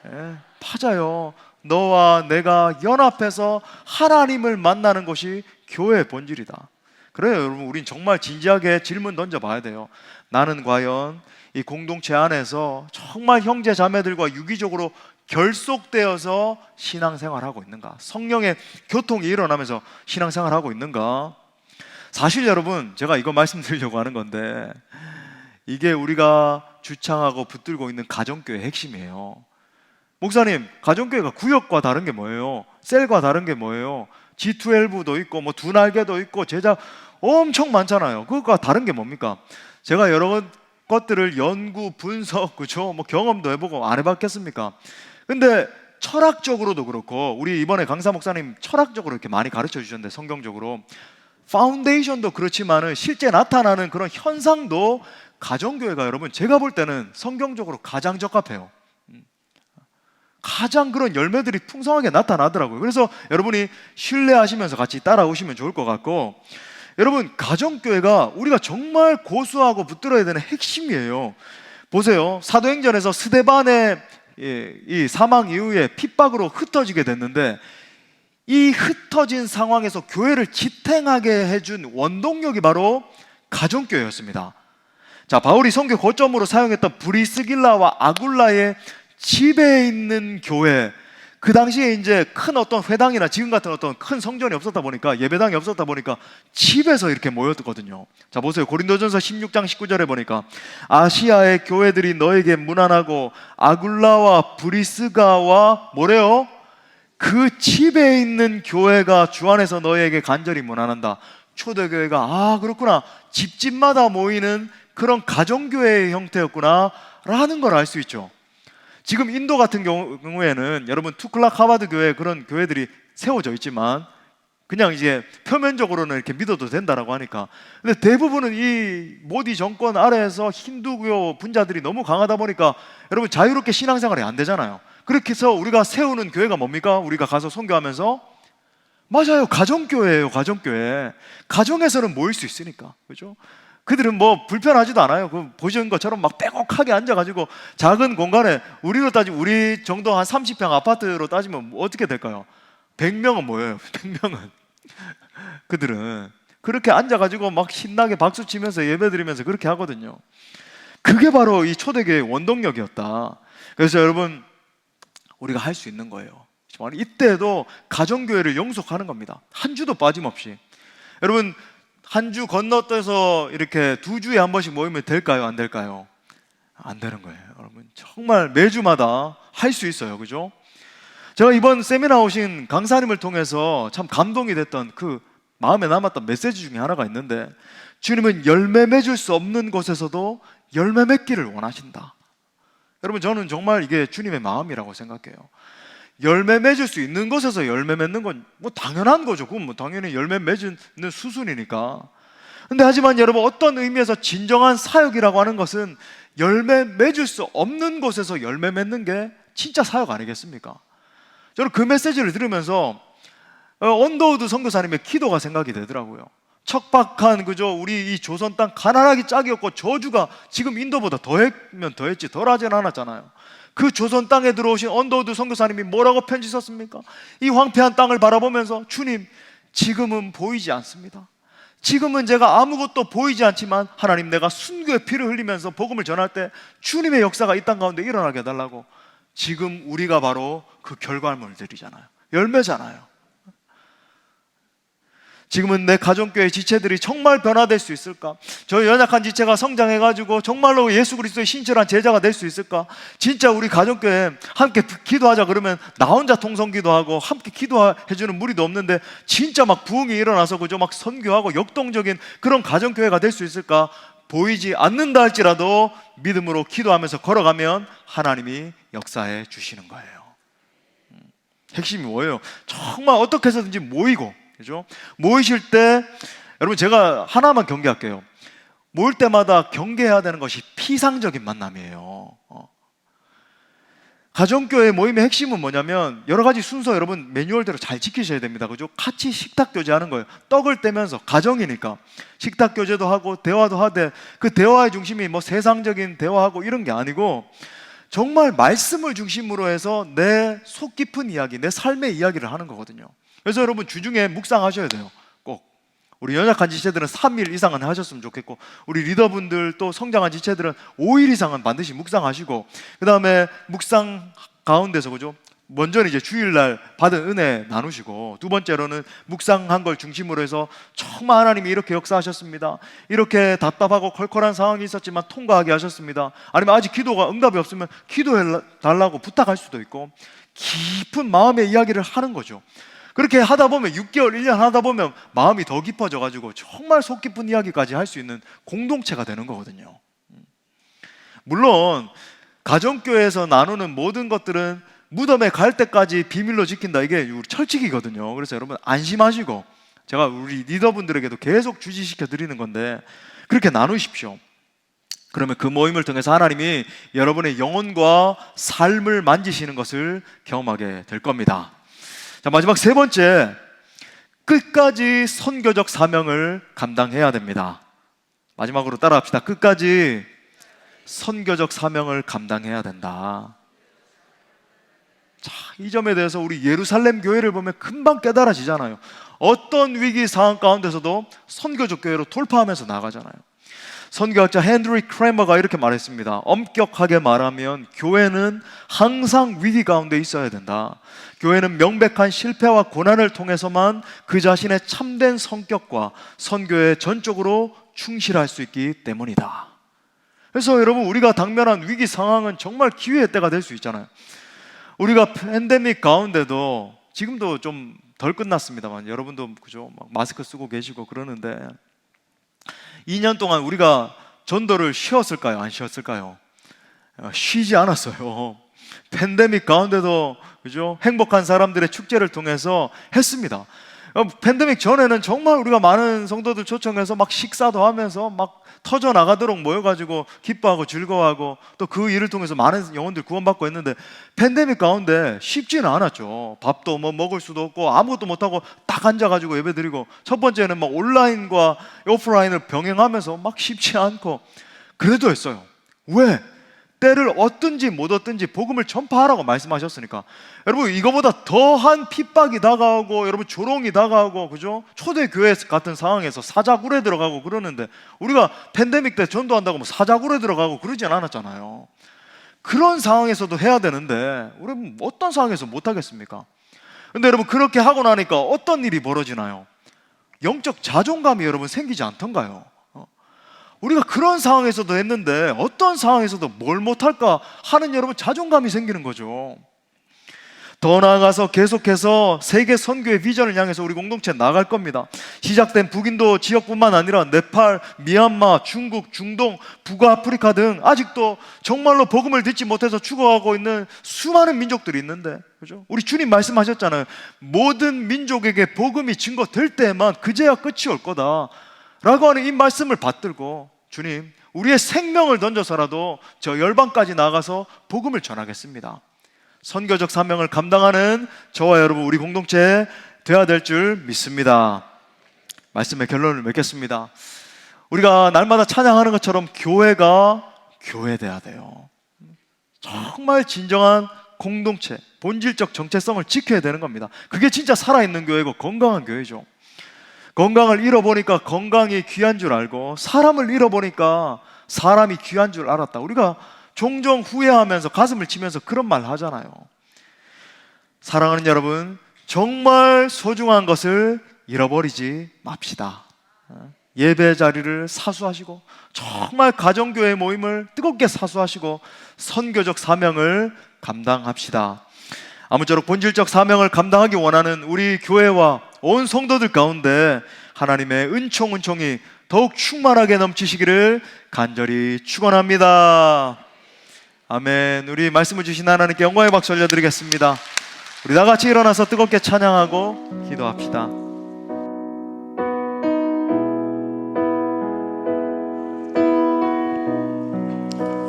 예, 맞아요. 너와 내가 연합해서 하나님을 만나는 것이 교회의 본질이다. 그래요, 여러분. 우린 정말 진지하게 질문 던져봐야 돼요. 나는 과연 이 공동체 안에서 정말 형제 자매들과 유기적으로 결속되어서 신앙생활하고 있는가? 성령의 교통이 일어나면서 신앙생활하고 있는가? 사실 여러분, 제가 이거 말씀드리려고 하는 건데, 이게 우리가 주창하고 붙들고 있는 가정교회의 핵심이에요. 목사님, 가정교회가 구역과 다른 게 뭐예요? 셀과 다른 게 뭐예요? G12도 있고 뭐 두 날개도 있고 제자 엄청 많잖아요. 그것과 다른 게 뭡니까? 제가 여러 것들을 연구, 분석, 그죠? 뭐 경험도 해보고 안 해봤겠습니까? 근데 철학적으로도 그렇고, 우리 이번에 강사 목사님 철학적으로 이렇게 많이 가르쳐 주셨는데, 성경적으로 파운데이션도 그렇지만은 실제 나타나는 그런 현상도 가정교회가, 여러분, 제가 볼 때는 성경적으로 가장 적합해요. 가장 그런 열매들이 풍성하게 나타나더라고요. 그래서 여러분이 신뢰하시면서 같이 따라오시면 좋을 것 같고, 여러분, 가정교회가 우리가 정말 고수하고 붙들어야 되는 핵심이에요. 보세요. 사도행전에서 스데반의 이 사망 이후에 핍박으로 흩어지게 됐는데, 이 흩어진 상황에서 교회를 지탱하게 해준 원동력이 바로 가정교회였습니다. 자, 바울이 선교 거점으로 사용했던 브리스길라와 아굴라의 집에 있는 교회, 그 당시에 이제 큰 어떤 회당이나 지금 같은 어떤 큰 성전이 없었다 보니까, 예배당이 없었다 보니까 집에서 이렇게 모였거든요. 자, 보세요. 고린도전서 16장 19절에 보니까 아시아의 교회들이 너에게 문안하고 아굴라와 브리스가와 뭐래요? 그 집에 있는 교회가 주 안에서 너에게 간절히 문안한다. 초대교회가 그렇구나, 집집마다 모이는 그런 가정교회의 형태였구나 라는 걸 알 수 있죠. 지금 인도 같은 경우에는 여러분 투클락 하바드 교회, 그런 교회들이 세워져 있지만 그냥 이제 표면적으로는 이렇게 믿어도 된다라고 하니까, 근데 대부분은 이 모디 정권 아래에서 힌두교 분자들이 너무 강하다 보니까 여러분 자유롭게 신앙생활이 안 되잖아요. 그렇게 해서 우리가 세우는 교회가 뭡니까? 우리가 가서 선교하면서, 맞아요, 가정교회예요. 가정교회. 가정에서는 모일 수 있으니까, 그죠? 그들은 뭐 불편하지도 않아요. 그 보시는 것처럼 막 빼곡하게 앉아가지고 작은 공간에, 우리로 따지면 우리 정도 한 30평 아파트로 따지면 어떻게 될까요? 100명은 모여요. 100명은. 그들은 그렇게 앉아가지고 막 신나게 박수 치면서 예배 드리면서 그렇게 하거든요. 그게 바로 이 초대교회의 원동력이었다. 그래서 여러분, 우리가 할 수 있는 거예요. 이때도 가정교회를 영속하는 겁니다. 한 주도 빠짐없이. 여러분, 한 주 건너뛰어서 이렇게 두 주에 한 번씩 모이면 될까요? 안 될까요? 안 되는 거예요. 여러분, 정말 매주마다 할 수 있어요. 그죠? 제가 이번 세미나 오신 강사님을 통해서 참 감동이 됐던 그 마음에 남았던 메시지 중에 하나가 있는데, 주님은 열매 맺을 수 없는 곳에서도 열매 맺기를 원하신다. 여러분, 저는 정말 이게 주님의 마음이라고 생각해요. 열매 맺을 수 있는 곳에서 열매 맺는 건 뭐 당연한 거죠. 그건 뭐 당연히 열매 맺는 수순이니까. 근데 하지만 여러분, 어떤 의미에서 진정한 사역이라고 하는 것은 열매 맺을 수 없는 곳에서 열매 맺는 게 진짜 사역 아니겠습니까? 저는 그 메시지를 들으면서 언더우드 선교사님의 기도가 생각이 되더라고요. 척박한 그죠, 우리 이 조선 땅 가난하기 짝이었고, 저주가 지금 인도보다 더했면 더했지 덜 하진 않았잖아요. 그 조선 땅에 들어오신 언더우드 선교사님이 뭐라고 편지 썼습니까? 이 황폐한 땅을 바라보면서, 주님, 지금은 보이지 않습니다. 지금은 제가 아무것도 보이지 않지만 하나님, 내가 순교의 피를 흘리면서 복음을 전할 때 주님의 역사가 이 땅 가운데 일어나게 해달라고. 지금 우리가 바로 그 결과물들이잖아요. 열매잖아요. 지금은 내 가정교회 지체들이 정말 변화될 수 있을까? 저 연약한 지체가 성장해가지고 정말로 예수 그리스도의 신실한 제자가 될 수 있을까? 진짜 우리 가정교회 함께 기도하자 그러면 나 혼자 통성기도하고 함께 기도해주는 무리도 없는데, 진짜 막 부흥이 일어나서 그죠, 막 선교하고 역동적인 그런 가정교회가 될 수 있을까? 보이지 않는다 할지라도 믿음으로 기도하면서 걸어가면 하나님이 역사해 주시는 거예요. 핵심이 뭐예요? 정말 어떻게 해서든지 모이고, 그죠? 모이실 때, 여러분, 제가 하나만 경계할게요. 모일 때마다 경계해야 되는 것이 피상적인 만남이에요. 가정교회 모임의 핵심은 뭐냐면, 여러 가지 순서 여러분 매뉴얼대로 잘 지키셔야 됩니다. 그죠? 같이 식탁 교제하는 거예요. 떡을 떼면서, 가정이니까 식탁 교제도 하고 대화도 하되, 그 대화의 중심이 뭐 세상적인 대화하고 이런 게 아니고 정말 말씀을 중심으로 해서 내 속 깊은 이야기, 내 삶의 이야기를 하는 거거든요. 그래서 여러분, 주중에 묵상하셔야 돼요. 꼭. 우리 연약한 지체들은 3일 이상은 하셨으면 좋겠고, 우리 리더분들 또 성장한 지체들은 5일 이상은 반드시 묵상하시고, 그 다음에 묵상 가운데서 그죠, 먼저는 이제 주일날 받은 은혜 나누시고, 두 번째로는 묵상한 걸 중심으로 해서 정말 하나님이 이렇게 역사하셨습니다, 이렇게 답답하고 컬컬한 상황이 있었지만 통과하게 하셨습니다, 아니면 아직 기도가 응답이 없으면 기도해 달라고 부탁할 수도 있고, 깊은 마음의 이야기를 하는 거죠. 그렇게 하다 보면 6개월, 1년 하다 보면 마음이 더 깊어져가지고 정말 속 깊은 이야기까지 할 수 있는 공동체가 되는 거거든요. 물론 가정교회에서 나누는 모든 것들은 무덤에 갈 때까지 비밀로 지킨다, 이게 우리 철칙이거든요. 그래서 여러분 안심하시고, 제가 우리 리더분들에게도 계속 주지시켜 드리는 건데, 그렇게 나누십시오. 그러면 그 모임을 통해서 하나님이 여러분의 영혼과 삶을 만지시는 것을 경험하게 될 겁니다. 자, 마지막 세 번째, 끝까지 선교적 사명을 감당해야 됩니다. 마지막으로 따라합시다. 끝까지 선교적 사명을 감당해야 된다. 자, 이 점에 대해서 우리 예루살렘 교회를 보면 금방 깨달아지잖아요. 어떤 위기 상황 가운데서도 선교적 교회로 돌파하면서 나가잖아요. 선교학자 헨리 크레머가 이렇게 말했습니다. 엄격하게 말하면 교회는 항상 위기 가운데 있어야 된다. 교회는 명백한 실패와 고난을 통해서만 그 자신의 참된 성격과 선교에 전적으로 충실할 수 있기 때문이다. 그래서 여러분, 우리가 당면한 위기 상황은 정말 기회의 때가 될 수 있잖아요. 우리가 팬데믹 가운데도, 지금도 좀 덜 끝났습니다만 여러분도 그죠, 막 마스크 쓰고 계시고 그러는데, 2년 동안 우리가 전도를 쉬었을까요? 안 쉬었을까요? 쉬지 않았어요. 팬데믹 가운데도 그죠, 행복한 사람들의 축제를 통해서 했습니다. 팬데믹 전에는 정말 우리가 많은 성도들 초청해서 막 식사도 하면서 막 터져나가도록 모여가지고 기뻐하고 즐거워하고, 또 그 일을 통해서 많은 영혼들 구원받고 했는데, 팬데믹 가운데 쉽지는 않았죠. 밥도 뭐 먹을 수도 없고 아무것도 못하고 딱 앉아가지고 예배드리고, 첫 번째는 막 온라인과 오프라인을 병행하면서 막 쉽지 않고, 그래도 했어요. 왜? 때를 얻든지 못 얻든지 복음을 전파하라고 말씀하셨으니까, 여러분 이거보다 더한 핍박이 다가오고, 여러분 조롱이 다가오고, 그죠? 초대교회 같은 상황에서 사자굴에 들어가고 그러는데, 우리가 팬데믹 때 전도한다고 뭐 사자굴에 들어가고 그러진 않았잖아요. 그런 상황에서도 해야 되는데 우리 어떤 상황에서 못하겠습니까? 근데 여러분 그렇게 하고 나니까 어떤 일이 벌어지나요? 영적 자존감이 여러분 생기지 않던가요? 우리가 그런 상황에서도 했는데 어떤 상황에서도 뭘 못할까 하는 여러분 자존감이 생기는 거죠. 더 나아가서 계속해서 세계 선교의 비전을 향해서 우리 공동체 나갈 겁니다. 시작된 북인도 지역뿐만 아니라 네팔, 미얀마, 중국, 중동, 북아프리카 등 아직도 정말로 복음을 듣지 못해서 죽어가고 있는 수많은 민족들이 있는데, 그죠? 우리 주님 말씀하셨잖아요. 모든 민족에게 복음이 증거될 때만 그제야 끝이 올 거다 라고 하는 이 말씀을 받들고, 주님 우리의 생명을 던져서라도 저 열방까지 나가서 복음을 전하겠습니다. 선교적 사명을 감당하는 저와 여러분 우리 공동체 되어야 될 줄 믿습니다. 말씀의 결론을 맺겠습니다. 우리가 날마다 찬양하는 것처럼 교회가 교회돼야 돼요. 정말 진정한 공동체, 본질적 정체성을 지켜야 되는 겁니다. 그게 진짜 살아있는 교회고 건강한 교회죠. 건강을 잃어보니까 건강이 귀한 줄 알고, 사람을 잃어보니까 사람이 귀한 줄 알았다. 우리가 종종 후회하면서 가슴을 치면서 그런 말 하잖아요. 사랑하는 여러분, 정말 소중한 것을 잃어버리지 맙시다. 예배 자리를 사수하시고, 정말 가정교회 모임을 뜨겁게 사수하시고 선교적 사명을 감당합시다. 아무쪼록 본질적 사명을 감당하기 원하는 우리 교회와 온 성도들 가운데 하나님의 은총이 더욱 충만하게 넘치시기를 간절히 축원합니다. 아멘. 우리 말씀을 주신 하나님께 영광의 박수 올려드리겠습니다. 우리 다같이 일어나서 뜨겁게 찬양하고 기도합시다.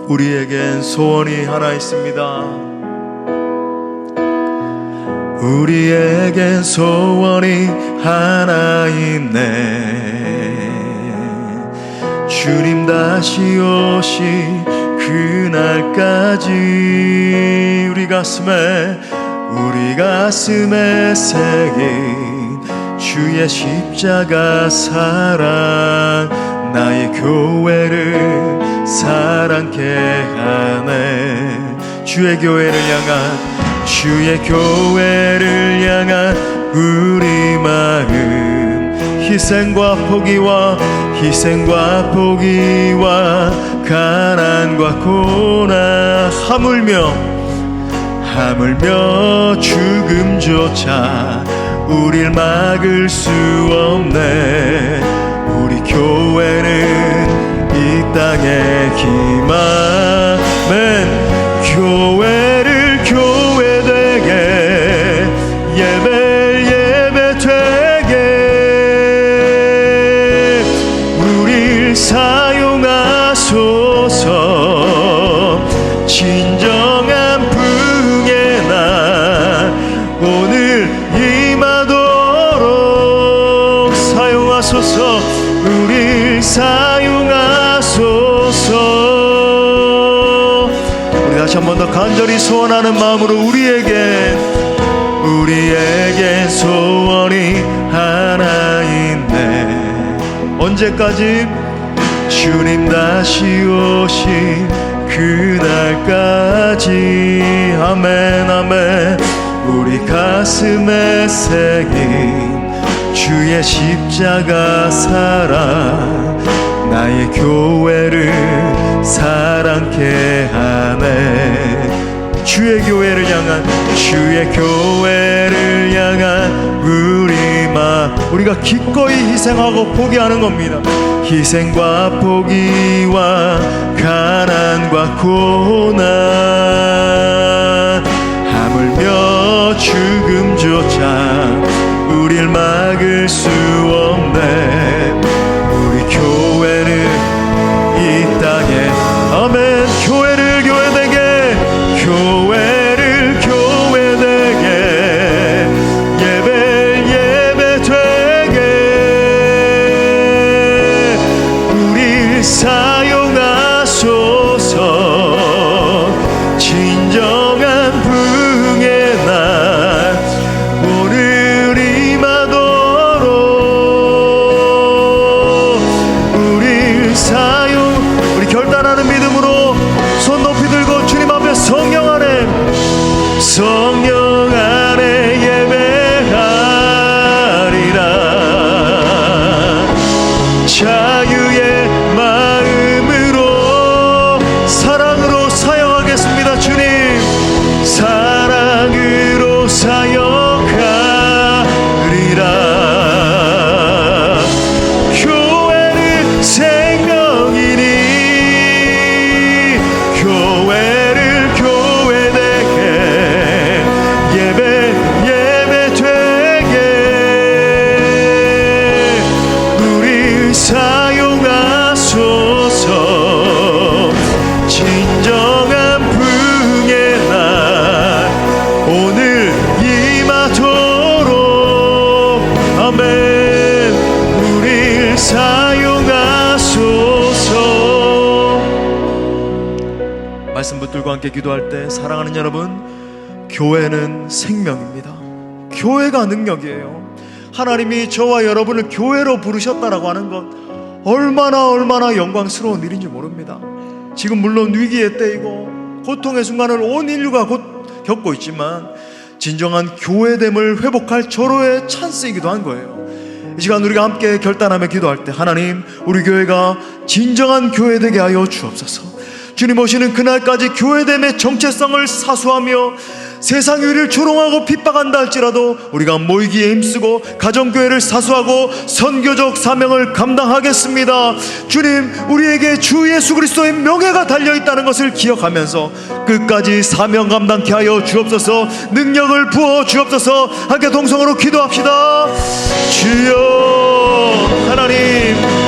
우리에겐 소원이 하나 있습니다. 우리에겐 소원이 하나 있네. 주님 다시 오시 그날까지 우리 가슴에 새긴 주의 십자가 사랑, 나의 교회를 사랑케 하네. 주의 교회를 향한 우리 마음, 희생과 포기와 가난과 고난, 하물며 죽음조차 우릴 막을 수 없네. 우리 교회는 이 땅의 희망은 교회를 교회되게, 예배 되게 우릴 사용하소서. 진정한 풍의 날 오늘 임하도록 사용하소서. 우릴 사용하소서. 우리 다시 한 번 더 간절히 소원하는 마음으로 우리에게 소원이 하나 있네. 언제까지? 주님 다시 오신 그날까지. 아멘. 우리 가슴에 새긴 주의 십자가 사랑, 나의 교회를 사랑케 하네. 주의 교회를 향한 우리 마음, 우리가 기꺼이 희생하고 포기하는 겁니다. 희생과 포기와 가난과 고난, 하물며 죽음조차 우릴 막을 수 없네. 우리 교회를 이 땅에, 아멘. 교회를 교회되게, 예배 되게 우릴 사용하소서. 여러분들과 함께 기도할 때, 사랑하는 여러분, 교회는 생명입니다. 교회가 능력이에요. 하나님이 저와 여러분을 교회로 부르셨다라고 하는 것, 얼마나 영광스러운 일인지 모릅니다. 지금 물론 위기의 때이고 고통의 순간을 온 인류가 곧 겪고 있지만, 진정한 교회됨을 회복할 절호의 찬스이기도 한 거예요. 이 시간 우리가 함께 결단하며 기도할 때, 하나님, 우리 교회가 진정한 교회 되게 하여 주옵소서. 주님 오시는 그날까지 교회됨의 정체성을 사수하며 세상이 우리를 조롱하고 핍박한다 할지라도 우리가 모이기에 힘쓰고 가정교회를 사수하고 선교적 사명을 감당하겠습니다. 주님, 우리에게 주 예수 그리스도의 명예가 달려있다는 것을 기억하면서 끝까지 사명 감당케 하여 주옵소서. 능력을 부어 주옵소서. 함께 동성으로 기도합시다. 주여, 하나님,